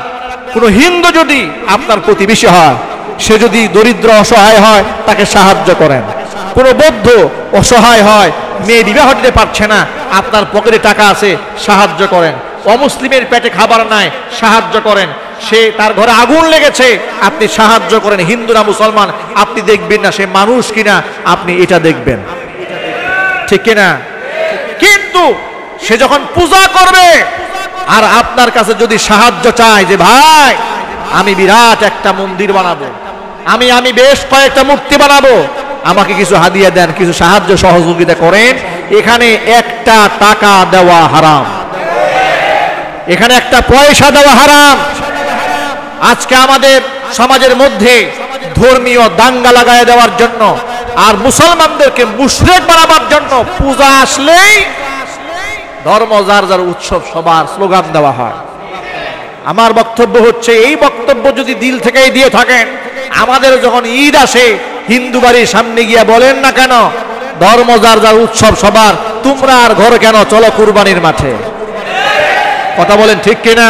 S1: কোনো হিন্দু যদি আপনার প্রতিবেশী হয়, সে যদি দরিদ্র অসহায় হয়, তাকে সাহায্য করেন। কোনো বৌদ্ধ অসহায় হয়, মেয়ে বিবাহ দিতে পারছে না, আপনার পকেটে টাকা আছে, সাহায্য করেন। অমুসলিমের পেটে খাবার নাই, সাহায্য করেন। সে তার ঘরে আগুন লেগেছে, আপনি সাহায্য করেন। হিন্দু না মুসলমান আপনি দেখবেন না সে মানুষ কিনা, আপনি এটা দেখবেন, ঠিক কিনা? কিন্তু সে যখন পূজা করবে আর আপনার কাছে যদি সাহায্য চায়, যে ভাই আমি বিরাট একটা মন্দির বানাবো, আমি বেশ কয়েকটা মূর্তি বানাবো, আমাকে কিছু হাদিয়া দেন, কিছু সাহায্য সহযোগিতা করেন, এখানে একটা টাকা দেওয়া হারাম, এখানে একটা পয়সা দেওয়া হারাম। আজকে আমাদের সমাজের মধ্যে ধর্মীয় দাঙ্গা লাগায় দেওয়ার জন্য আর মুসলমানদেরকে মুশরিক বানাবার জন্য পূজা আসলেই ধর্ম যার যার উৎসব সবার স্লোগান দেওয়া হয়। আমার বক্তব্য হচ্ছে, এই বক্তব্য যদি দিল থেকেই দিয়ে থাকেন, আমাদের যখন ঈদ আসে হিন্দু বাড়ির সামনে গিয়া বলেন না কেন, ধর্ম যার যার উৎসব সবার, তোমরা আর ঘরে কেন, চলো কুরবানির মাঠে। কথা বলেন ঠিক কিনা?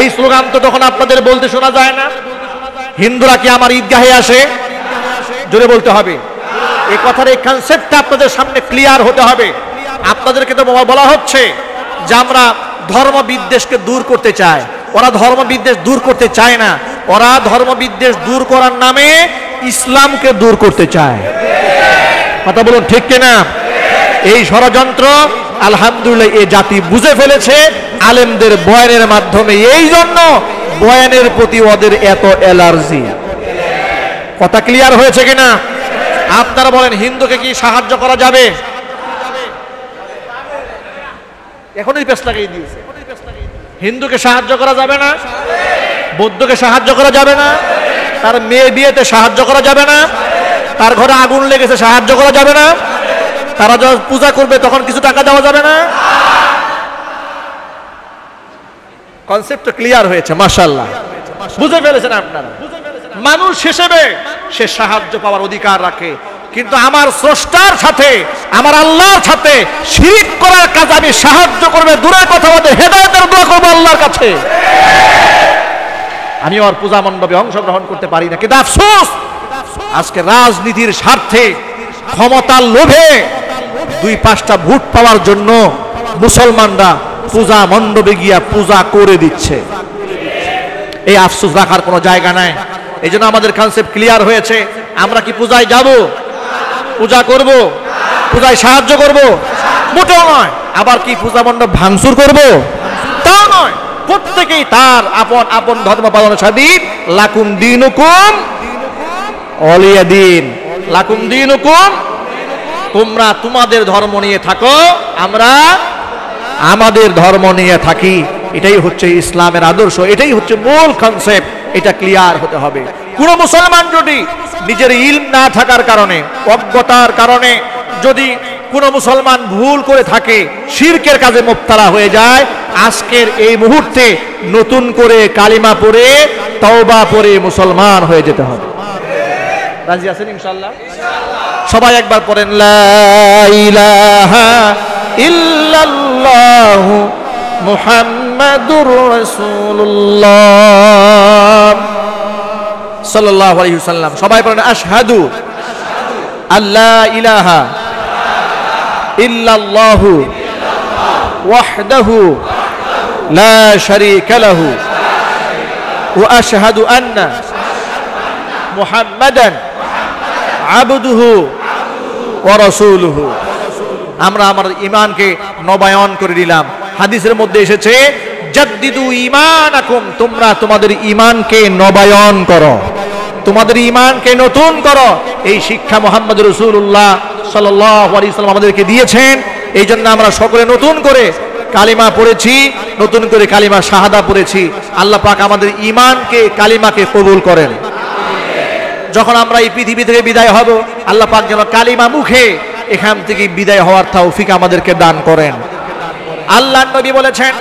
S1: এই স্লোগান তো তখন আপনাদের বলতে শোনা যায় না। হিন্দুরা কি আমার ঈদগাহে আসে? জোরে বলতে হবে। এই কথার এই কনসেপ্টটা আপনাদের সামনে ক্লিয়ার হতে হবে। আপনাদেরকে তো বলা হচ্ছে যে আমরা ধর্ম বিদ্বেষকে দূর করতে চাই। ওরা ধর্ম বিদ্বেষ দূর করতে চায় না, ওরা ধর্ম বিদ্বেষ দূর করার নামে ইসলামকে দূর করতে চায়। কথা বলুন ঠিক কিনা? এই ষড়যন্ত্র আলহামদুলিল্লাহ এই জাতি বুঝে ফেলেছে আলেমদের বয়ানের মাধ্যমে। এই জন্য বয়ানের প্রতি ওদের এত অ্যালার্জি। কথা ক্লিয়ার হয়েছে কিনা? আপনারা বলেন, হিন্দুকে কি সাহায্য করা যাবে? এখনই পেশ লাগিয়ে দিয়েছে। হিন্দুকে সাহায্য করা যাবে না? বৌদ্ধকে সাহায্য করা যাবে না? তার মেয়ে বিয়েতে সাহায্য করা যাবে না? তার ঘরে আগুন লেগেছে সাহায্য করা যাবে না? তারা যখন পূজা করবে তখন কিছু টাকা দেওয়া যাবে না? কনসেপ্ট ক্লিয়ার হয়েছে, মাশাআল্লাহ। বুঝে ফেলেছেন আপনারা। মানুষ হিসেবে সে সাহায্য পাওয়ার অধিকার রাখে, কিন্তু আমার স্রষ্টার সাথে, আমার আল্লাহর সাথে শিরক করার কাজ আমি সাহায্য করবে দূরের কথা বলতে হেদায়েতের দোয়া করব আল্লাহর কাছে। আমি ওর পূজা মণ্ডপে অংশগ্রহণ করতে পারি না। কিন্তু আফসোস, আজকে রাজনীতির স্বার্থে, ক্ষমতার লোভে 2-5টা ভোট পাওয়ার জন্য মুসলমানরা পূজা মণ্ডপে গিয়া পূজা করে দিচ্ছে। এই আফসোস রাখার কোনো জায়গা নাই। এই জন্য আমাদের কনসেপ্ট ক্লিয়ার হয়েছে। আমরা কি পূজায় যাব, পূজা করব, পূজায় সাহায্য করব? মোটেও নয়। আবার কি পূজা মণ্ডপ ভাঙচুর করব? তাও নয়। প্রত্যেকেই তার আপন আপন ধর্ম পালনের স্বাধীন। লাকুম দীনুকুম ওয়ালিয়া দীন। লাকুম দীনুকুম, তোমরা তোমাদের ধর্ম নিয়ে থাকো, আমরা আমাদের ধর্ম নিয়ে থাকি। এটাই হচ্ছে ইসলামের আদর্শ, এটাই হচ্ছে মূল কনসেপ্ট। এটা ক্লিয়ার হতে হবে। কোন মুসলমান যদি নিজের ইলম না থাকার কারণে, অজ্ঞতার কারণে যদি কোন মুসলমান ভুল করে থাকে, শিরকের কাজে মুবতালা হয়ে যায়, আজকের এই মুহূর্তে নতুন করে কালিমা পড়ে তওবা পড়ে মুসলমান হয়ে যেতে হবে। রাজি আছেন ইনশাআল্লাহ? সবাই একবার পড়েন, লা ইলাহা ইল্লাল্লাহ মুহাম্মাদুর রাসূলুল্লাহ সাল্লাল্লাহু আলাইহি ওয়াসাল্লাম। সবাই পড়েন, আশহাদু আল্লা ইলাহা ইল্লাল্লাহু ওয়াহদাহু লা শারীকা লাহু ওয়া আশহাদু আন্না মুহাম্মাদান আবদুহু ওয়া রাসূলুহু। আমরা আমাদের ঈমানকে নবায়ন করে দিলাম। হাদিসের মধ্যে এসেছে, জাদ্দিদু ঈমানাকুম, তোমরা তোমাদের ঈমানকে নবায়ন করো, তোমাদের ঈমানকে নতুন করো। এই শিক্ষা মুহাম্মদ রাসূলুল্লাহ সাল্লাল্লাহু আলাইহি ওয়াসাল্লাম আমাদেরকে দিয়েছেন। এই জন্য আমরা সকলে নতুন করে কালিমা পড়েছি, নতুন করে কালিমা শাহাদা পড়েছি। আল্লাহ পাক আমাদের ঈমানকে, কালিমাকে কবুল করেন। যখন আমরা এই পৃথিবী থেকে বিদায় হব, আল্লাহ পাক যেন কালিমা মুখে এখান থেকে বিদায় হওয়ার তৌফিক আমাদেরকে দান করেন। আল্লাহর নবী বলেছেন,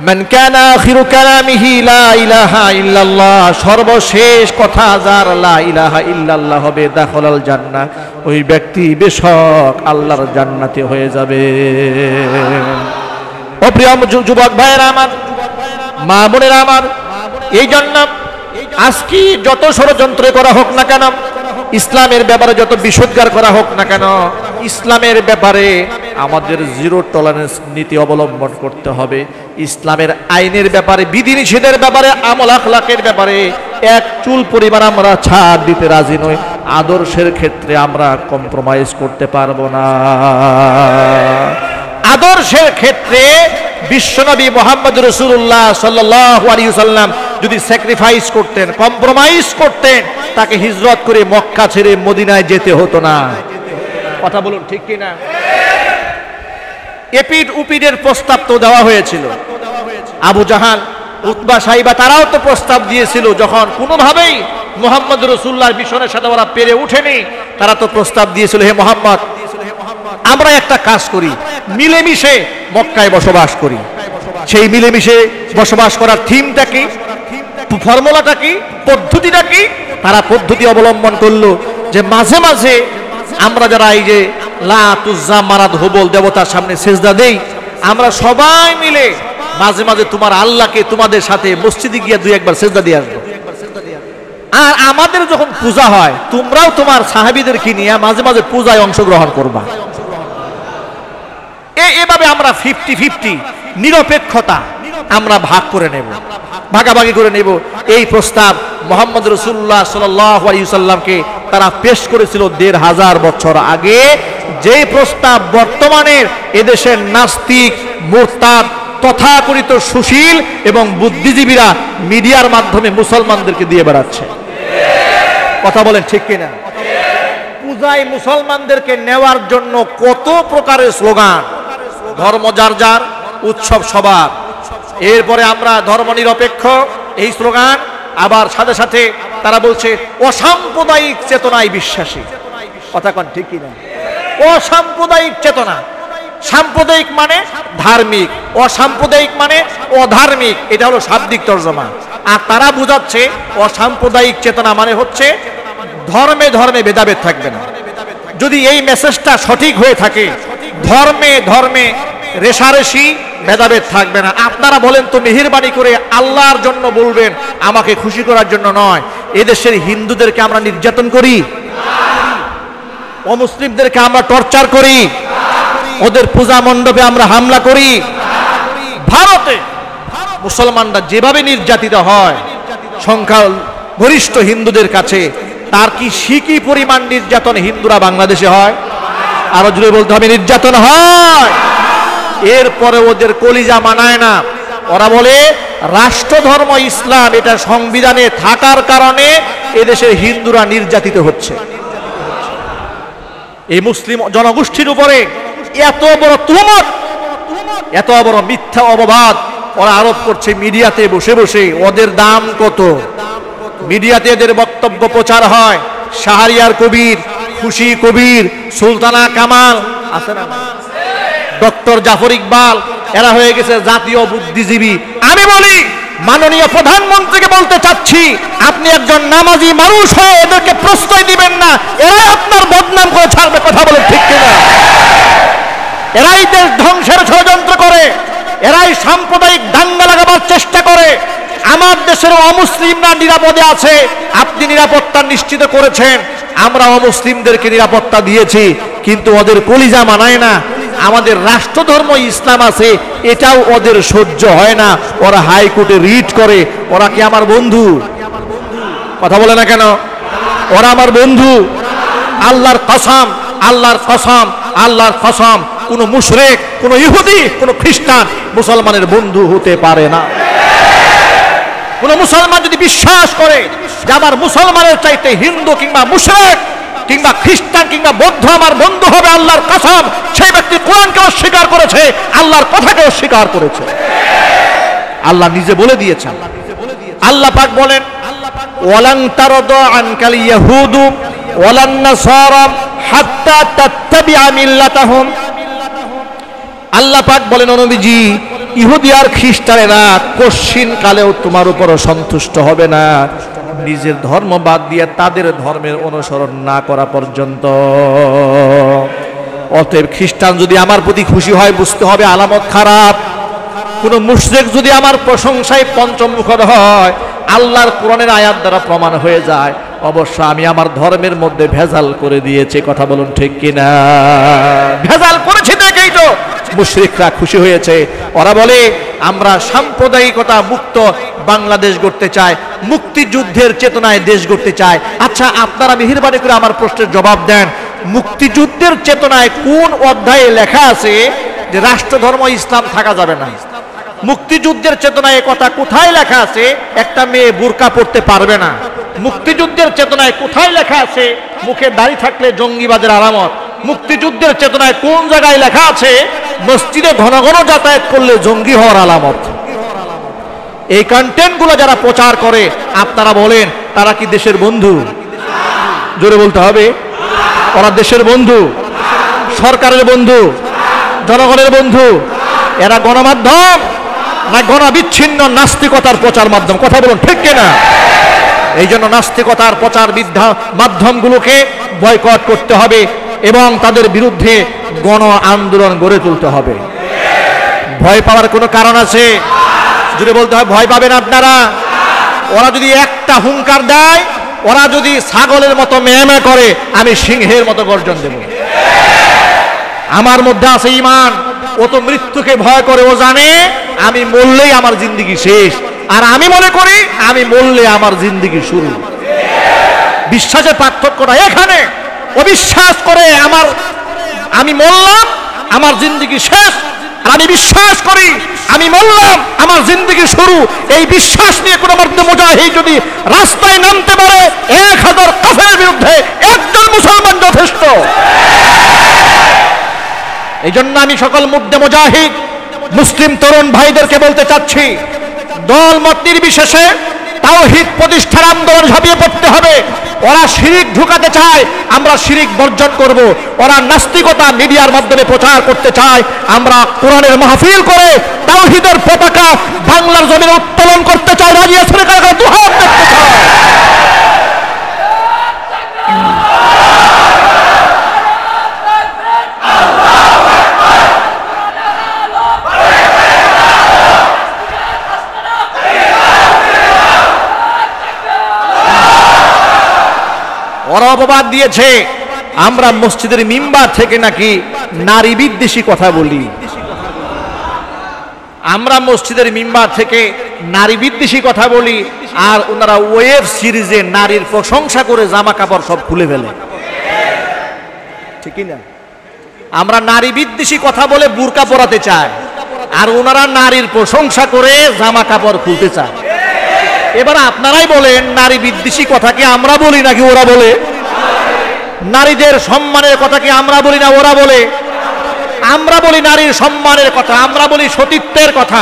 S1: মান কানা আখিরু কালামিহি লা ইলাহা ইল্লাল্লাহ, সর্বশেষ কথা যার লা ইলাহা ইল্লাল্লাহ হবে, দাখালাল জান্নাহ, ওই ব্যক্তি বেশক আল্লাহর জান্নাতে হয়ে যাবে। ও প্রিয় যুবক ভাইয়েরা আমার, মা বোনেরা আমার, এই জন্য আজকে যত ষড়যন্ত্র করা হোক না কেন, ইসলামের ব্যাপারে যত বিষোদ্গার করা হোক না কেন, ইসলামের ব্যাপারে আমাদের জিরো টলারেন্স নীতি অবলম্বন করতে হবে। ইসলামের আইনের ব্যাপারে, বিধিনিষেধের ব্যাপারে, আমল আখলাকের ব্যাপারে এক চুল পরিমাণ আমরা ছাড় দিতে রাজি নই। আদর্শের ক্ষেত্রে আমরা কম্প্রোমাইজ করতে পারবো না। আদর্শের ক্ষেত্রে বিশ্বনবী মুহাম্মদ রাসূলুল্লাহ সাল্লাল্লাহু আলাইহি ওয়াসাল্লাম যদি স্যাক্রিফাইস করতেন, কম্প্রোমাইজ করতেন, তাকে হিজরত করে মক্কা ছেড়ে মদিনায় যেতে হতো না। কথা বলুন ঠিক কিনা? এপিড উপিডের প্রস্তাব তো দেওয়া হয়েছিল। আবু জাহাল, উতবা, সাইবা তারাও তো প্রস্তাব দিয়েছিল। যখন কোনোভাবেই মুহাম্মদ রাসূলুল্লাহর মিশনের সাথে ওরা পেরে ওঠেনি, তারা তো প্রস্তাব দিয়েছিল, হে মুহাম্মদ, আমরা একটা কাজ করি, মিলেমিশে মক্কায় বসবাস করি। সেই মিলেমিশে বসবাস করার থিমটা কি, ফর্মুলাটা কি, পদ্ধতিটা কি? তারা পদ্ধতি অবলম্বন করলো যে মাঝে মাঝে আমরা যারা এই যে লাত, উজ্জা, মানাত, হুবল দেবতার সামনে সেজদা দেই, আমরা সবাই মিলে মাঝে মাঝে তোমার আল্লাহকে তোমাদের সাথে মসজিদে গিয়ে দুই একবার সিজদা দিয়ে আসবো। আর আমাদের যখন পূজা হয় তোমরাও তোমার সাহাবীদেরকে নিয়ে মাঝে মাঝে পূজায় অংশগ্রহণ করবা। এভাবে আমরা 50-50 নিরপেক্ষতা আমরা ভাগ করে নেব, ভাগাভাগি করে নেব। এই প্রস্তাব মুহাম্মদ রাসূলুল্লাহ সাল্লাল্লাহু আলাইহি সাল্লামকে তারা পেশ করেছিল 1500 বছর আগে। যে প্রস্তাব বর্তমানে এদেশের নাস্তিক, মুরতাদ, তথাকথিত সুশীল এবং বুদ্ধিজীবীরা মিডিয়ার মাধ্যমে মুসলমানদেরকে দিয়ে বেড়াচ্ছে। কথা বলেন ঠিক কিনা? পূজায় মুসলমানদেরকে নেওয়ার জন্য কত প্রকারের স্লোগান, ধর্ম যার যার, উৎসব সবার। এরপরে আমরা ধর্ম নিরপেক্ষ এই স্লোগান, আবার সাথে সাথে তারা বলছে অসাম্প্রদায়িক চেতনায় বিশ্বাসী। কথা কন ঠিক কিনা? অসাম্প্রদায়িক চেতনা, সাম্প্রদায়িক মানে ধার্মিক, অসাম্প্রদায়িক মানে অধার্মিক, এটা হলো শাব্দিক তর্জমা। আর তারা বুঝাচ্ছে অসাম্প্রদায়িক চেতনা মানে হচ্ছে ধর্মে ধর্মে ভেদাভেদ থাকবে না। যদি এই মেসেজটা সঠিক হয়ে থাকে, ধর্মে ধর্মে রেশারেশি ভেদাভেদ থাকবে না। আপনারা বলেন তো মেহেরবানি করে আল্লাহর জন্য বলবেন, আমাকে খুশি করার জন্য নয়। এদেশের হিন্দুদেরকে আমরা নির্যাতন করি, অমুসলিমদেরকে আমরা টর্চার করি, ওদের পূজা মণ্ডপে আমরা হামলা করি। ভারতে মুসলমানরা যেভাবে নির্যাতিত হয় সংখ্যা গরিষ্ঠ হিন্দুদের কাছে, তার কি সিকি পরিমাণ নির্যাতন হিন্দুরা বাংলাদেশে হয়? আরো জোরে বলতে হবে, নির্যাতন হয়। এরপরে ওদের কলিজা মানায় না। ওরা বলে রাষ্ট্রধর্ম ইসলাম, এটা সংবিধানে থাকার কারণে এদেশের হিন্দুরা নির্যাতিত হচ্ছে। এই মুসলিম জনগোষ্ঠীর উপরে এত বড় তুহমত, এত বড় মিথ্যা অপবাদ ওরা আরোপ করছে মিডিয়াতে বসে বসে। ওদের দাম কত? মিডিয়াতে এদের বক্তব্য প্রচার হয়। শাহরিয়ার কবির, খুশি কবির, সুলতানা কামাল আছে না, ডক্টর জাফর ইকবাল, এরা হয়ে গেছে জাতীয় বুদ্ধিজীবী। আমি বলি মাননীয় প্রধানমন্ত্রীকে বলতে চাচ্ছি, আপনি একজন নামাজি মানুষ হয়ে এদেরকে প্রশ্রয় দিবেন না। এরাই আপনার বদনাম করে ছাড়বে। কথা বলে ঠিক কিনা? এরাই দেশ ধ্বংসের ষড়যন্ত্র করে, এরাই সাম্প্রদায়িক দাঙ্গা লাগাবার চেষ্টা করে। আমার দেশের অমুসলিমরা নিরাপদে আছে, আপনি নিরাপত্তা নিশ্চিত করেছেন, আমরা অমুসলিমদেরকে নিরাপত্তা দিয়েছি, কিন্তু ওদের কলিজা মানায় না। আমাদের রাষ্ট্রধর্ম ইসলাম আছে, এটাও ওদের সহ্য হয় না। ওরা হাইকোর্টে রিট করে। ওরা কি আমার বন্ধু? কথা বলে না কেন? ওরা আমার বন্ধু। আল্লাহর কসম, আল্লাহর কসম, আল্লাহর কসম, কোনো মুশরিক, কোনো ইহুদি, কোনো খ্রিস্টান মুসলমানের বন্ধু হতে পারে না। কোন মুসলমান যদি বিশ্বাস করে যে আমার মুসলমানের চাইতে হিন্দু কিংবা মুশরিক কিংবা খ্রিস্টান কিংবা বৌদ্ধ আমার বন্ধু হবে, আল্লাহর কসম, সেই ব্যক্তি কোরআনকে অস্বীকার করেছে, আল্লাহর কথাকে অস্বীকার করেছে। আল্লাহ নিজে বলে দিয়েছেন। আল্লাহ পাক বলেন, ওয়ালান তারদা আনকাল ইয়াহুদু ওয়ালান নাসারা হাত্তা তাত্তাবিআ মিল্লাতাহুম। আল্লাহ পাক বলেন, ও নবীজি, ইহুদি আর খ্রিস্টানেরা কশিন কালেও তোমার উপর সন্তুষ্ট হবে না নিজের ধর্ম বাদ দিয়ে তাদের ধর্মের অনুসরণ না করা পর্যন্ত। অতএব খ্রিস্টান যদি আমার প্রতি খুশি হয়, বুঝতে হবে আলামত খারাপ। কোন মুশরিক যদি আমার প্রশংসায় পঞ্চমুখর হয়, আল্লাহর কোরআনের আয়াত দ্বারা প্রমাণ হয়ে যায়, অবশ্য আমি আমার ধর্মের মধ্যে ভেজাল করে দিয়েছি। কথা বলুন ঠিক কিনা? ভেজাল করেছি দেখেই তো মুশরিকরা খুশি হয়েছে। ওরা বলে আমরা সাম্প্রদায়িকতা মুক্ত বাংলাদেশ গড়তে চাই, মুক্তিযুদ্ধের চেতনায় দেশ গড়তে চাই। আচ্ছা, আপনারা মেহেরবানি করে আমার প্রশ্নের জবাব দেন, মুক্তিযুদ্ধের চেতনায় কোন অধ্যায়ে লেখা আছে যে রাষ্ট্রধর্ম ইসলাম থাকা যাবে না? মুক্তিযুদ্ধের চেতনায় কথা কোথায় লেখা আছে একটা মেয়ে বোরকা পরতে পারবে না? মুক্তিযুদ্ধের চেতনায় কোথায় লেখা আছে মুখে দাড়ি থাকলে জঙ্গিবাদের আলামত? মুক্তিযুদ্ধের চেতনায় কোন জায়গায় লেখা আছে মসজিদে ঘন ঘন যাতায়াত করলে জঙ্গি হওয়ার আলামত? এই কন্টেন্টগুলো যারা প্রচার করে, আপনারা বলেন তারা কি দেশের বন্ধু? জোরে বলতে হবে। ওরা দেশের বন্ধু, সরকারের বন্ধু, জনগণের বন্ধু? এরা গণমাধ্যম না গণবিচ্ছিন্ন নাস্তিকতার প্রচার মাধ্যম? কথা বলুন ঠিক কিনা? এই জন্য নাস্তিকতার প্রচার মাধ্যমগুলোকে বয়কট করতে হবে এবং তাদের বিরুদ্ধে গণ আন্দোলন গড়ে তুলতে হবে। ভয় পাওয়ার কোনো কারণ আছে? যদি বলতে হয় ভয় পাবেন আপনারা। ওরা যদি একটা হুঙ্কার দেয়, ওরা যদি ছাগলের মতো মেয়ে করে, আমি সিংহের মতো গর্জন দেব। আমার মধ্যে আছে ঈমান। ও তো মৃত্যুকে ভয় করে, ও জানে আমি মরলেই আমার জিন্দেগি শেষ, আর আমি মনে করি আমি মরলে আমার জিন্দেগি শুরু। বিশ্বাসের পার্থক্যটা এখানে। ও বিশ্বাস করে আমি মরলাম আমার জিন্দেগি শেষ, আর আমি বিশ্বাস করি আমি মরলাম আমার জিন্দেগি শুরু। এই বিশ্বাস নিয়ে কোনো মধ্যে মুজাহিদ যদি রাস্তায় নামতে পারে, 1000 কাফেরের বিরুদ্ধে একজন মুসলমান যথেষ্ট। এই জন্য আমি সকল মুদ্দে মুজাহিদ মুসলিম তরুণ ভাইদেরকে বলতে চাচ্ছি, দল মত নির্বিশেষে তাওহীদ প্রতিষ্ঠার আন্দোলন ঝাঁপিয়ে পড়তে হবে। ওরা শিরিক ঢুকাতে চায়, আমরা শিরিক বর্জন করব। ওরা নাস্তিকতা মিডিয়ার মাধ্যমে প্রচার করতে চায়, আমরা কোরআনের মাহফিল করে তাওহীদের পতাকা বাংলার জমিনে উত্তোলন করতে চাই। রাজি আছেন? কারা দুহাত দেখতে চায়? ওরা অপবাদ দিয়েছে আমরা মসজিদের মিম্বার থেকে নাকি নারী বিদ্বেষী কথা বলি। আমরা মসজিদের মিম্বার থেকে নারী বিদ্বেষী কথা বলি, আর ওনারা ওয়েব সিরিজে নারীর প্রশংসা করে জামা কাপড় সব খুলে ফেলে। ঠিক না? আমরা নারী বিদ্বেষী কথা বলে বুরকা পরাতে চাই, আর ওনারা নারীর প্রশংসা করে জামা কাপড় খুলতে চায়। এবার আপনারাই বলেন, নারী বিদ্বেষী কথা কি আমরা বলি নাকি ওরা বলে? নারীদের সম্মানের কথা কি আমরা বলি না ওরা বলে? আমরা বলি নারীর সম্মানের কথা, আমরা বলি সতীত্বের কথা।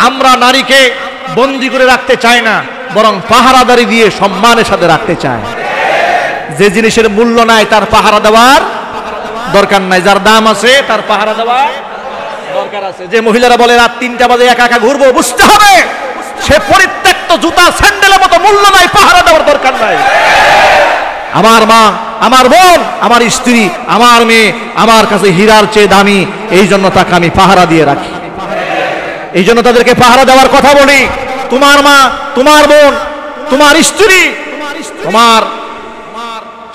S1: আমরা নারীকে বন্দী করে রাখতে চাই না, বরং পাহারাদারি দিয়ে সম্মানের সাথে রাখতে চাই। যে জিনিসের মূল্য নাই তার পাহারা দেওয়ার দরকার নাই, যার দাম আছে তার পাহারা দেওয়ার দরকার আছে। যে মহিলারা বলে রাত 3টা বাজে একা একা ঘুরবো, বুঝতে হবে সে পরিত্যক্ত জুতা স্যান্ডেলের মতো মূল্য নাই, পাহারা দেওয়ার দরকার নাই। আমার মা, আমার বোন, আমার স্ত্রী, আমার মেয়ে আমার কাছে হীরার চেয়ে দামি, এই জন্য তাকে আমি পাহারা দিয়ে রাখি। এই জন্য তাদেরকে পাহারা দেওয়ার কথা বলি। তোমার মা, তোমার বোন, তোমার স্ত্রী, তোমার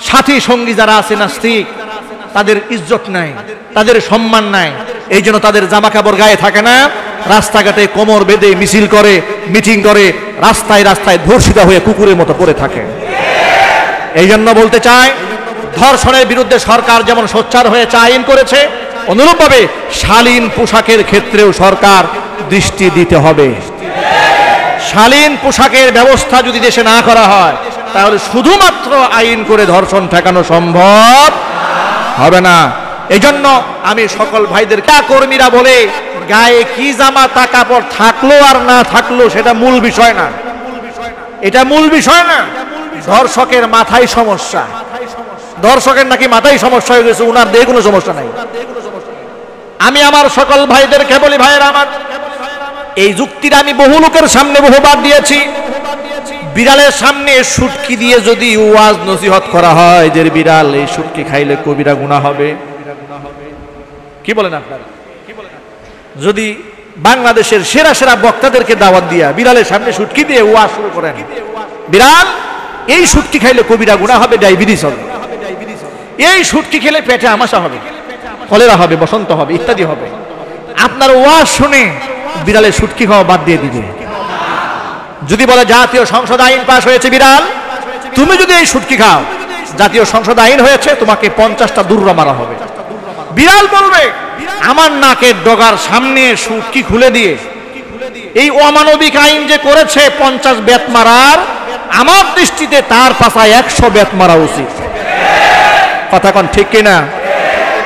S1: সাথী সঙ্গী যারা আছে নাস্তিক, তাদের ইজ্জত নাই, তাদের সম্মান নাই। এই জন্য তাদের জামা কাপড় গায়ে থাকে না, রাস্তাঘাটে কোমর বেঁধে মিছিল করে, মিটিং করে, রাস্তায় রাস্তায় ধর্ষিতা হয়ে কুকুরের মতো পড়ে থাকে। এই জন্য বলতে চাই, ধর্ষণের বিরুদ্ধে সরকার যেমন সোচ্চার হয়েছে, আইন করেছে, অনুরূপভাবে শালীন পোশাকের ক্ষেত্রেও সরকার দৃষ্টি দিতে হবে। শালীন পোশাকের ব্যবস্থা যদি দেশে না করা হয়, তাহলে শুধুমাত্র আইন করে ধর্ষণ ঠেকানো সম্ভব হবে না। এই জন্য আমি সকল ভাইদের, কর্মীরা বলে গায়ে কি জামা তা কাপড় থাকলো আর না থাকলো সেটা মূল বিষয় না, এটা মূল বিষয় না। ধর্ষকের মাথায় সমস্যা, ধর্ষকের নাকি মাথায় সমস্যা হয়ে গেছে, উনার দেহে কোনো সমস্যা নাই। আমি আমার সকল ভাইদেরকে বলি, ভাইয়েরা আমার, এই যুক্তিটা আমি বহু লোকের সামনে বহুবার দিয়েছি। বিড়ালের সামনে শুটকি দিয়ে যদি ওয়াজ নসিহত করা হয় যে বিড়াল এই শুটকি খাইলে কবিরা গুনাহ হবে, কি বলেন আপনারা? যদি বাংলাদেশের সেরা সেরা বক্তাদেরকে দাওয়াত দিয়া বিড়ালের সামনে শুটকি দিয়ে ওয়াজ শুরু করেন, বিড়াল এই শুটকি খাইলে কবিরা গুনাহ হবে, ডায়াবেটিস হবে, এই শুটকি খেলে পেটে আমাশা হবে, কলেরা হবে, বসন্ত হবে, ইত্যাদি হবে, আপনার ওয়াজ শুনে বিড়ালের শুটকি খাওয়া বাদ দিয়ে দিবে। যদি বলে জাতীয় সংসদ আইন পাশ হয়েছে, বিড়াল তুমি যদি এই শুটকি খাও, জাতীয় সংসদ আইন হয়েছে, তোমাকে 50টা দুর্রা মারা হবে। বিড়াল বলবে আমার নাকের ডগার সামনে শুটকি খুলে দিয়ে এই অমানবিক আইন যে করেছে 50 বেত মারার, আমার দৃষ্টিতে তার পাশায় 100 বেত মারা উচিত। কথা কোন ঠিক কিনা?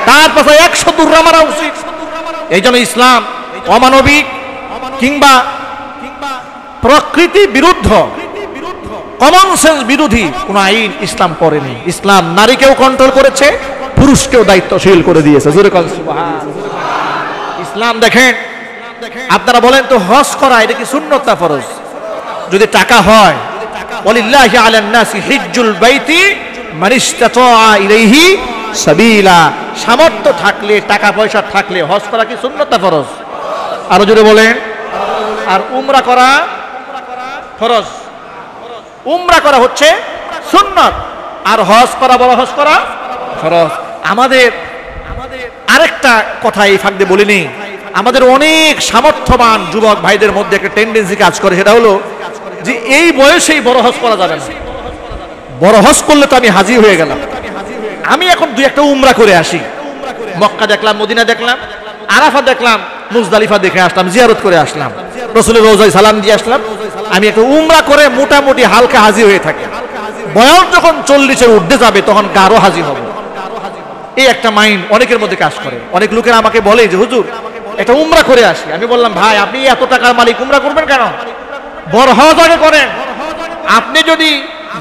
S1: তার পাশায় 100 দুর্রা মারা উচিত। এই জন্য ইসলাম অমানবিক কিংবা প্রকৃতি বিরুদ্ধ, কমন সেন্স বিরোধী কোন আইন ইসলাম করেনি। ইসলাম নারীকেও কন্ট্রোল করেছে, পুরুষকেও দায়িত্বশীল করে দিয়েছে। ইসলাম দেখেন, আপনারা বলেন তো হজ করা এটা কি সুন্নত না ফরজ? যদি টাকা হয়, ওয়ালিল্লাহি আলান নাসি হিজ্জুল বাইতি মান ইসতাতা ইলাইহি সাবিলা, সামর্থ্য থাকলে, টাকা পয়সা থাকলে হজ করা কি সুন্নত না ফরজ? আরো জোরে বলেন। আর উমরা করা ফরজ, উমরা করা হচ্ছে সুন্নাত, আর হজ করা, বড় হজ করা ফরজ। আমাদের আরেকটা কথা এই ফাঁক দিয়ে বলিনি, আমাদের অনেক সামর্থ্যবান যুবক ভাইদের মধ্যে একটা টেন্ডেন্সি কাজ করে, সেটা হলো যে এই বয়সেই বড় হজ করা যাবে না। বড় হজ করলে তো আমি হাজি হয়ে গেলাম, আমি এখন দুই একটা উমরা করে আসি। মক্কা দেখলাম, মদিনা দেখলাম, আরাফা দেখলাম, মুজদালিফা দেখে আসলাম, জিয়ারত করে আসলাম, রাসূলের রওজায় সালাম দিয়ে আসলাম, আমি একটা উমরা করে মোটামুটি হালকা হাজি হয়ে থাকি। বয়স যখন 40-এর ঊর্ধ্বে যাবে তখন গাঢ় হাজি হবে। এই একটা মাইন্ড অনেকের মধ্যে কাজ করে। অনেক লোকেরা আমাকে বলে যে হুজুর একটা উমরা করে আসি। আমি বললাম ভাই আপনি এত টাকার মালিক, উমরা করবেন কেন? বড় হজ আগে করেন। আপনি যদি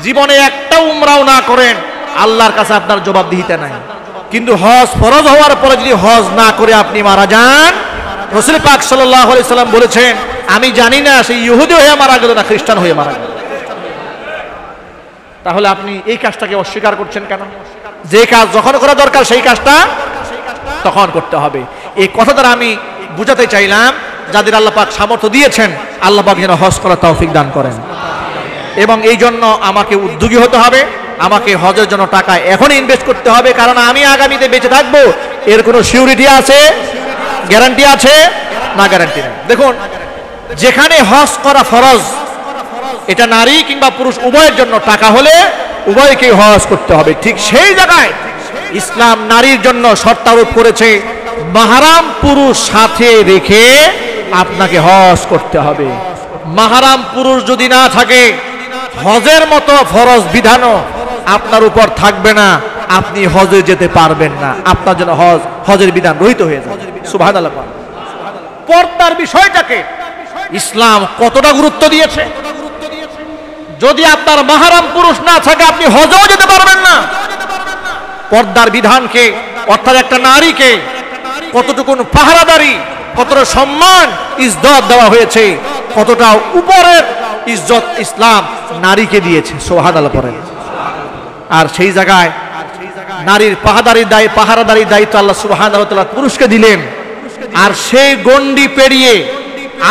S1: জীবনে একটা উমরাও না করেন আল্লাহর কাছে আপনার জবাবদিহিতা নাই। কিন্তু হজ ফরজ হওয়ার পরে যদি হজ না করে আপনি মারা যান, রাসূল পাক সাল্লাল্লাহু আলাইহি সাল্লাম বলেছেন আমি জানি না সে ইহুদি হয়ে মারা গেল না খ্রিস্টান হয়ে মারা গেল। তাহলে আপনি এই কাজটাকে অস্বীকার করছেন কেন? যে কাজ যখন করা দরকার সেই কাজটা তখন করতে হবে। এই কথা দ্বারা আমি বুঝাতে চাইলাম যাদের আল্লাহ পাক সামর্থ্য দিয়েছেন আল্লাহ পাক যেন হজ করার তৌফিক দান করেন। এবং এই জন্য আমাকে উদ্যোগী হতে হবে, আমাকে হজের জন্য টাকা এখন ইনভেস্ট করতে হবে, কারণ আমি আগামীতে বেঁচে থাকবো এর কোনো সিউরিটি আছে, গ্যারান্টি আছে না? গ্যারান্টি নেই। দেখুন, যেখানে হজ করা ফরজ, এটা নারী কিংবা পুরুষ উভয়ের জন্য, টাকা হলে উভয়কেই হজ করতে হবে, ঠিক সেই জায়গায় ইসলাম নারীর জন্য শর্ত আরোপ করেছে মাহরাম পুরুষ সাথে রেখে আপনাকে হজ করতে হবে। মাহরাম পুরুষ যদি না থাকে হজের মতো ফরজ বিধানও আপনার উপর থাকবে না, আপনি হজে যেতে পারবেন না, আপনার জন্য হজের বিধান রহিত হয়ে যাবে। সুবহানাল্লাহ। পর্দার বিষয়টাকে ইসলাম কতটা গুরুত্ব দিয়েছে। যদি আপনার মাহরাম পুরুষ না থাকে আপনি হজেও যেতে পারবেন না। পর্দার বিধানকে অর্থাৎ একটা নারীকে কতটুকু পাহারাদারি, কতটা সম্মান ইজ্জত দেওয়া হয়েছে, কতটা উপরের ইজ্জত ইসলাম নারীকে দিয়েছে। সুবহানাল্লাহ পড়েন। আর সেই জায়গায় নারীর পাহারাদারির দায়িত্ব আল্লাহ সুবহানাহু ওয়া তাআলা পুরুষকে দিলেন। আর সেই গণ্ডি পেরিয়ে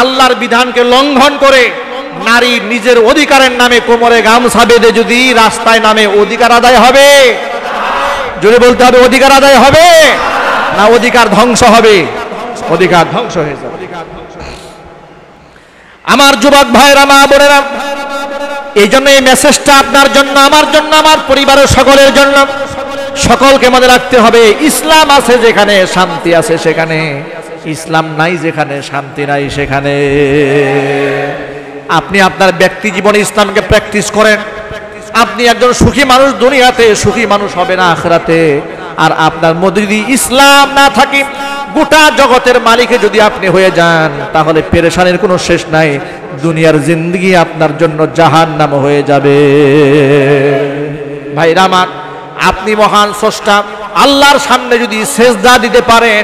S1: আল্লাহর বিধানকে লঙ্ঘন করে নারী নিজের অধিকারের নামে কোমরে গামছা বেঁধে যদি রাস্তায় নামে, অধিকার আদায় হবে? জোরে বলতে হবে, অধিকার আদায় হবে না অধিকার ধ্বংস হবে? অধিকার ধ্বংস হয়ে যাবে। আমার যুবক ভাইরা, মা বোনেরা, এই জন্য এই মেসেজটা আপনার জন্য, আমার জন্য, আমার পরিবারের সকলের জন্য, সকলকে মনে রাখতে হবে ইসলাম আছে যেখানে শান্তি আছে সেখানে, ইসলাম নাই যেখানে শান্তি নাই সেখানে। আপনি আপনার ব্যক্তি জীবনে ইসলামকে প্র্যাকটিস করেন, আপনি একজন সুখী মানুষ, দুনিয়াতে সুখী মানুষ হবে না আখিরাতে। আর আপনার মধ্যে যদি ইসলাম না থাকে, গোটা জগতের মালিকে যদি আপনি হয়ে যান, তাহলে পেরেশানির কোনো শেষ নাই। দুনিয়ার জিন্দেগি আপনার জন্য জাহান্নাম হয়ে যাবে। ভাইরা আমার, আপনি মহান স্রষ্টা আল্লাহর সামনে যদি সেজদা দিতে পারেন,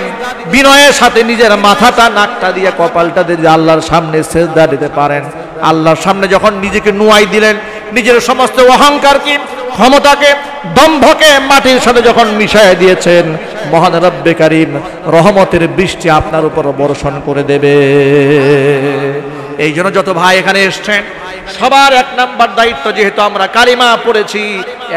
S1: বিনয়ের সাথে নিজের মাথাটা, নাকটা দিয়ে, কপালটা দিয়ে আল্লাহর সামনে সেজদা দিতে পারেন, আল্লাহর সামনে যখন নিজেকে নুয়াই দিলেন, নিজের সমস্ত অহংকারকে, ক্ষমতাকে, দম্ভকে মাটির সাথে যখন মিশাইয়া দিয়েছেন, মহান রব্বে কারীম রহমতের বৃষ্টি আপনার উপর বর্ষণ করে দেবে। এই জন্য যত ভাই এখানে এসছেন সবার এক নাম্বার দায়িত্ব, যেহেতু আমরা কালিমা পড়েছি,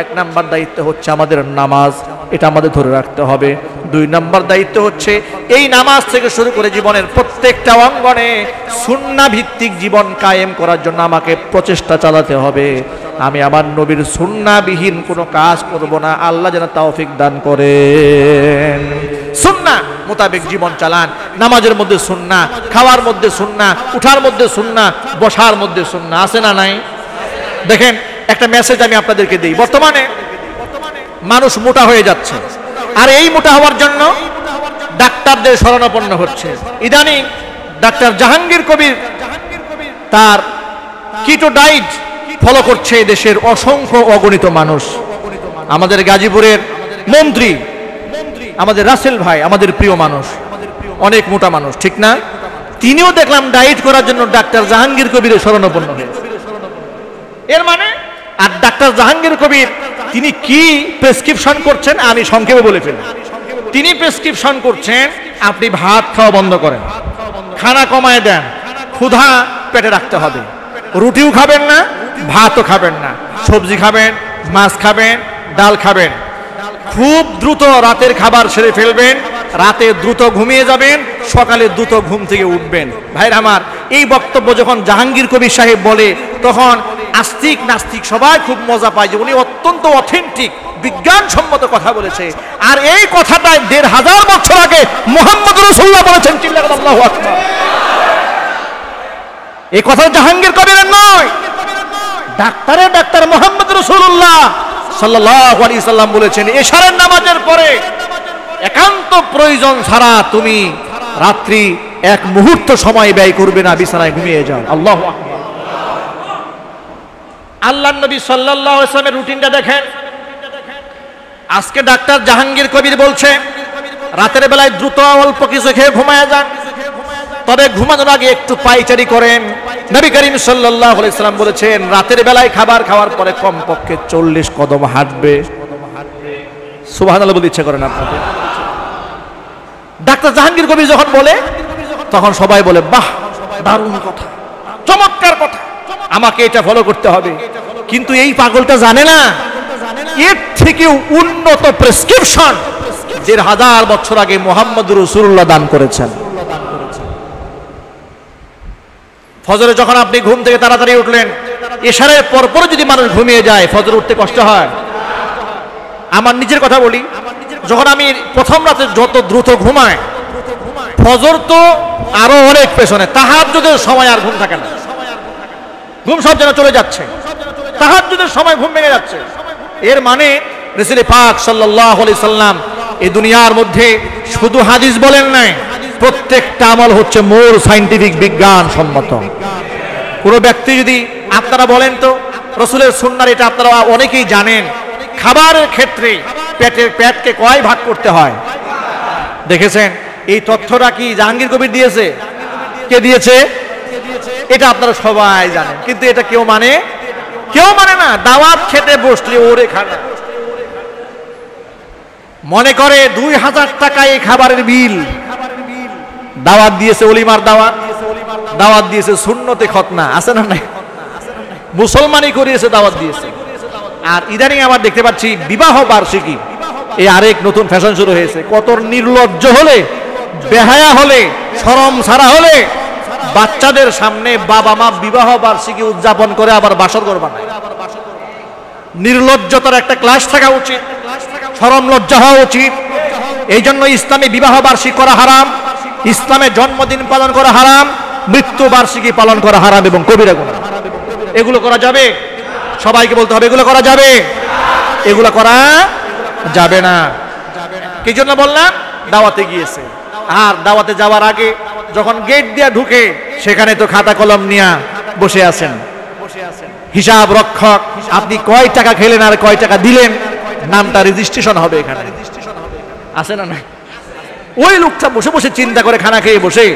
S1: এক নাম্বার দায়িত্ব হচ্ছে আমাদের নামাজ, এটা আমাদের ধরে রাখতে হবে। 2 নাম্বার দায়িত্ব হচ্ছে এই নামাজ থেকে শুরু করে জীবনের প্রত্যেকটা অঙ্গনে সুন্নাহ ভিত্তিক জীবন কায়েম করার জন্য আমাকে প্রচেষ্টা চালাতে হবে। আমি আমার নবীর সুন্নাহবিহীন কোনো কাজ করব না, আল্লাহ যেন তৌফিক দান করেন। সুন্নাহ মোতাবেক জীবন চালান। নামাজের মধ্যে সুন্নাহ, খাওয়ার মধ্যে সুন্নাহ, উঠার মধ্যে সুন্নাহ, বসার মধ্যে সুন্নাহ, আছে না নাই? দেখেন, একটা মেসেজ আমি আপনাদেরকে দিই। বর্তমানে মানুষ মোটা হয়ে যাচ্ছে, আর এই মোটা হওয়ার জন্য ডাক্তারদের শরণাপন্ন হচ্ছে। ইদানিং ডাক্তার জাহাঙ্গীর কবির তার কিটো ডায়েট ফলো করছে দেশের অসংখ্য অগণিত মানুষ। আমাদের গাজীপুরের মন্ত্রী, আমাদের রাসেল ভাই, আমাদের প্রিয় মানুষ, অনেক মোটা মানুষ, ঠিক না? তিনিও দেখলাম ডায়েট করার জন্য ডাক্তার জাহাঙ্গীর কবিরের শরণাপন্ন হয়েছে। এর মানে, আর ডাক্তার জাহাঙ্গীর কবির তিনি কি প্রেসক্রিপশন করছেন আমি সংক্ষেপে বলে ফেলি। তিনি প্রেসক্রিপশন করছেন আপনি ভাত খাওয়া বন্ধ করেন, খানা কমায় দেন, ক্ষুধা পেটে রাখতে হবে। রুটিও খাবেন না, ভাতও খাবেন না, সবজি খাবেন, মাছ খাবেন, ডাল খাবেন। খুব দ্রুত রাতের খাবার সেরে ফেলবেন, রাতে দ্রুত ঘুমিয়ে যাবেন, সকালে দ্রুত ঘুম থেকে উঠবেন। ভাইরা আমার, এই বক্তব্য যখন জাহাঙ্গীর কবির সাহেব বলে তখন আস্তিক নাস্তিক সবাই খুব মজা পায় যে উনি অত্যন্ত অথেন্টিক বিজ্ঞানসম্মত কথা বলেছে। আর এই কথাটাই ১৫০০ বছর আগে মুহাম্মদ রাসূলুল্লাহ বলেছেন। চিল্লায়ে আল্লাহু আকবার। এই কথা জাহাঙ্গীর কবিরের নয়, ডাক্তার মুহাম্মদ রাসূলুল্লাহ সাল্লাল্লাহু আলাইহি সাল্লাম বলেছেন, এশারের নামাজের পরে একান্ত প্রয়োজন ছাড়া তুমি রাত্রি এক মুহূর্ত সময় ব্যয় করবে না, বিছানায় ঘুমিয়ে যাও। আল্লাহু আকবার। আল্লাহর নবী সাল্লাল্লাহু আলাইহি ওয়াসাল্লামের রুটিনটা দেখেন। আজকে ডাক্তার জাহাঙ্গীর কবির বলছে রাতের বেলায় দ্রুত অল্প কিছু খেয়ে ঘুমায় যান, তবে ঘুমানোর আগে একটু পায়চারি করেন। নবী করিম সাল্লাল্লাহু আলাইহি সাল্লাম বলেছেন রাতের বেলায় খাবার খাওয়ার পরে কমপক্ষে 40 কদম হাঁটবে। সুবহানাল্লাহ বলতে ইচ্ছা করেন আপনাদের? ডাক্তার জাহাঙ্গীর কবির যখন বলে তখন সবাই বলে বাহ, দারুণ কথা, চমৎকার কথা, আমাকে এটা ফলো করতে হবে। কিন্তু এই পাগলটা জানে না এর থেকেও উন্নত প্রেসক্রিপশন ১৫০০ বছর আগে মুহাম্মদ রাসূলুল্লাহ দান করেছেন। ফজরে যখন আপনি ঘুম থেকে তাড়াতাড়ি উঠলেন, এশারের পরপর যদি মানুষ ঘুমিয়ে যায় ফজর উঠতে কষ্ট হয়। আমার নিজের কথা বলি, যখন আমি প্রথম রাতে যত দ্রুত ঘুমাই, ফজর তো আরো অনেক পেছনে, তাহাজ্জুদের সময় আর ঘুম থাকে না, ঘুম সব যেন চলে যাচ্ছে, তাহাজ্জুদের সময় ঘুম ভেঙে যাচ্ছে। এর মানে রাসূল পাক সাল্লাল্লাহু আলাইহি সাল্লাম এই দুনিয়ার মধ্যে শুধু হাদিস বলেন নাই, প্রত্যেকটা আমল হচ্ছে মূল সায়েন্টিফিক বিজ্ঞান সম্মত। কোন ব্যক্তি যদি, আপনারা বলেন তো রাসূলের সুন্নাহ, এটা আপনারা অনেকেই জানেন, খাবারের ক্ষেত্রে পেটকে কয় ভাগ করতে হয় দেখেছেন? এই তথ্যটা কি জাহাঙ্গীর কবির দিয়েছে? কে দিয়েছে? এটা আপনারা সবাই জানেন, কিন্তু এটা কেউ মানে না। দাওয়াত খেতে বসলে ওরে খানা মনে করে ২০০০ টাকা এই খাবারের বিল। দাওয়াত দিয়েছে ওলিমার দাওয়াত দিয়েছে সুন্নতে খতনা, আছে না নাই? মুসলমানই করিয়েছে, দাওয়াত দিয়েছে। আর ইদানিং আবার দেখতে পাচ্ছি বিবাহ বার্ষিকী, এই আরেক নতুন ফ্যাশন শুরু হয়েছে। কত নির্লজ্জ হলে, বেহায়া হলে, শরম ছাড়া হলে বাচ্চাদের সামনে বাবা মা বিবাহ বার্ষিকী উদযাপন করে আবার বাসর ঘর বানায়। নির্লজ্জতার একটা ক্লাস থাকা উচিত, শরম লজ্জা হওয়া উচিত। এই জন্য ইসলামে বিবাহ বার্ষিকী করা হারাম, ইসলামে জন্মদিন পালন করা হারাম, মৃত্যু বার্ষিকী পালন করা হারাম এবং কবিরা গুনাহ। এগুলো করা যাবে? সবাইকে বলতে হবে এগুলো করা যাবে, এগুলো করা যাবে না। কি জন্য বললাম? দাওয়াতে গিয়েছে, আর দাওয়াতে যাওয়ার আগে যখন গেট দিয়ে ঢুকে সেখানে তো খাতা কলম নিয়ে বসে আছেন হিসাব রক্ষক। আপনি কয় টাকা খেলেন আর কয় টাকা দিলেন, নামটা রেজিস্ট্রেশন হবে এখানে, আছে না নাই? ওই লোকটা বসে বসে চিন্তা করে, খানা খেয়ে বসে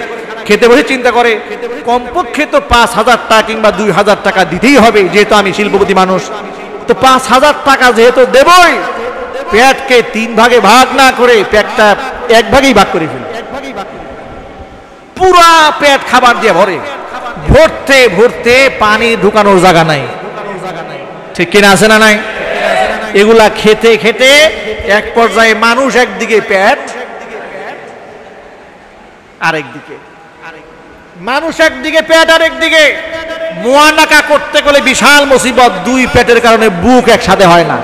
S1: খেতে বসে চিন্তা করে কমপক্ষে তো ৫,০০০ টাকা কিংবা ২,০০০ টাকা দিতেই হবে, যেহেতু আমি শিল্পপতি মানুষ, তো ৫,০০০ টাকা যেহেতু দেবই, পেটকে ৩ ভাগে ভাগ না করে পেটটা ১ ভাগেই ভাগ করে ফেলি। পুরা পেট খাবার দিয়ে ভরে, ভরতে ভরতে পানি ঢুকানোর জায়গা নাই, ঠিক কিনা, আছে না নাই? এগুলা খেতে খেতে এক পর্যায়ে মানুষ একদিকে, পেট আরেকদিকে, মানুষ একদিকে, পেট আরেকদিকে। মুয়ানাকা করতে গেলে বিশাল মুসিবত, ২ পেটের কারণে বুক একসাথে হয় না,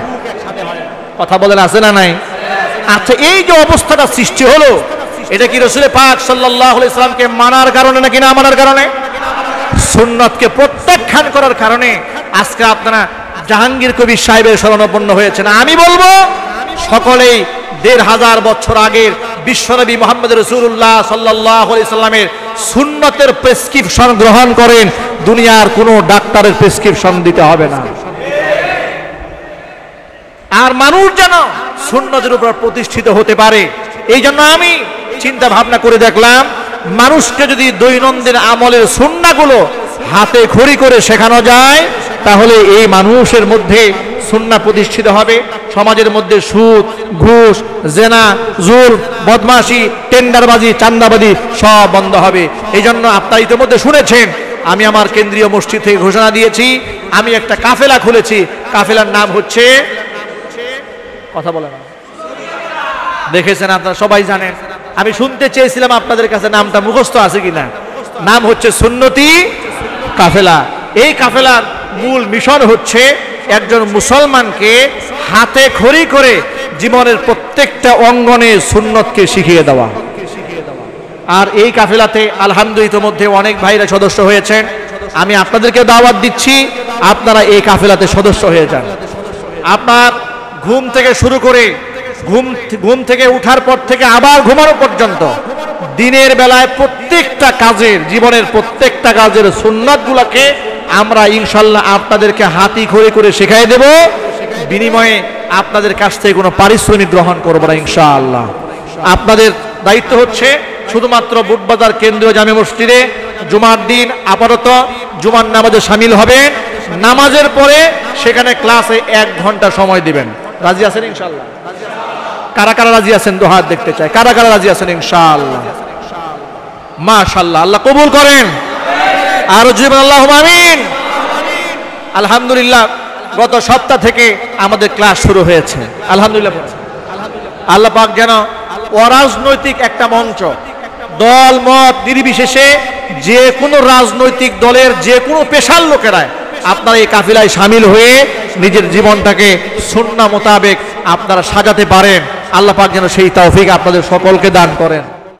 S1: কথা বলেন, আছে না নাই? আচ্ছা, এই যে অবস্থাটা সৃষ্টি হলো, এটা কি রাসূল পাক সাল্লাল্লাহু আলাইহি সাল্লামকে মানার কারণে নাকি না মানার কারণে? সুন্নাতকে প্রত্যাখ্যান করার কারণে আজকে আপনারা জাহাঙ্গীর কবির সাহেবের শরণাপন্ন হয়েছেন। আমি বলবো সকলেই ১৫০০ বছর আগের বিশ্বনবী মুহাম্মদ রাসূলুল্লাহ সাল্লাল্লাহু আলাইহি সাল্লামের সুন্নতের প্রেসক্রিপশন গ্রহণ করেন, দুনিয়ার কোনো ডাক্তারের প্রেসক্রিপশন দিতে হবে না। আর মানুষ যেন সুন্নতের উপর প্রতিষ্ঠিত হতে পারে, এই জন্য আমি চিন্তা ভাবনা করে দেখলাম, মানুষকে যদি দৈনন্দিন আমলের সুন্নাহগুলো হাতে খড়ি করে শেখানো যায়, তাহলে এই মানুষের মধ্যে সুন্নাহ প্রতিষ্ঠিত হবে, সমাজের মধ্যে সুদ, ঘুষ, জেনা, জুলম, বদমাশি, টেন্ডারবাজি, চাঁদাবাজি সব বন্ধ হবে। এই জন্য আপনারা ইতিমধ্যে শুনেছেন, আমি আমার কেন্দ্রীয় মসজিদ থেকে ঘোষণা দিয়েছি, আমি একটা কাফেলা খুলেছি। কাফেলার নাম হচ্ছে, কথা বলে না, দেখেছেন আপনারা সবাই জানেন। আমি শুনতে চেয়েছিলাম আপনাদের কাছে নামটা মুখস্থ আছে কিনা। নাম হচ্ছে সুন্নতি কাফেলা। এই কাফেলার মূল মিশন হচ্ছে একজন মুসলমানকে হাতে খড়ি করে জীবনের প্রত্যেকটা অঙ্গনে সুন্নতকে শিখিয়ে দেওয়া। আর এই কাফেলাতে আলহামদুলিল্লাহ ইতিমধ্যে অনেক ভাইরা সদস্য হয়েছেন। আমি আপনাদেরকে দাওয়াত দিচ্ছি, আপনারা এই কাফেলাতে সদস্য হয়ে যান। আপনার ঘুম থেকে শুরু করে ঘুম থেকে উঠার পর থেকে আবার ঘুমানো পর্যন্ত দিনের বেলায় প্রত্যেকটা কাজের, জীবনের প্রত্যেকটা কাজের সুন্নাতগুলোকে আমরা ইনশাল্লাহ আপনাদেরকে হাতি খড়ি করে শেখাই দেব। বিনিময়ে আপনাদের কাছ থেকে কোনো পারিশ্রমিক গ্রহণ করব না ইনশাআল্লাহ। আপনাদের দায়িত্ব হচ্ছে শুধুমাত্র বুটবাজার কেন্দ্রীয় জামে মসজিদে জুমার দিন আপাতত জুমার নামাজে শামিল হবেন। নামাজের পরে সেখানে ক্লাসে 1 ঘন্টা সময় দিবেন। রাজি আছেন ইনশাআল্লাহ? কারা কারা রাজি আছেন? দু হাত দেখতে চাই। কারা কারা রাজি আছেন ইনশাআল্লাহ? মাশাআল্লাহ, আল্লাহ কবুল করেন। আর জীবন আল্লাহুম্মা আমিন। আলহামদুলিল্লাহ, গত সপ্তাহ থেকে আমাদের ক্লাস শুরু হয়েছে। আলহামদুলিল্লাহ, আল্লাহ পাক যেন অরাজনৈতিক একটা মঞ্চ, দল মত নির্বিশেষে যে কোনো রাজনৈতিক দলের যে কোনো পেশার লোকেরা আপনারা এই কাফিলায় শামিল হয়ে নিজের জীবনটাকে সুন্নাহ মোতাবেক আপনারা সাজাতে পারেন। আল্লাহ পাক যেন সেই তৌফিক আপনাদের সকলকে দান করেন।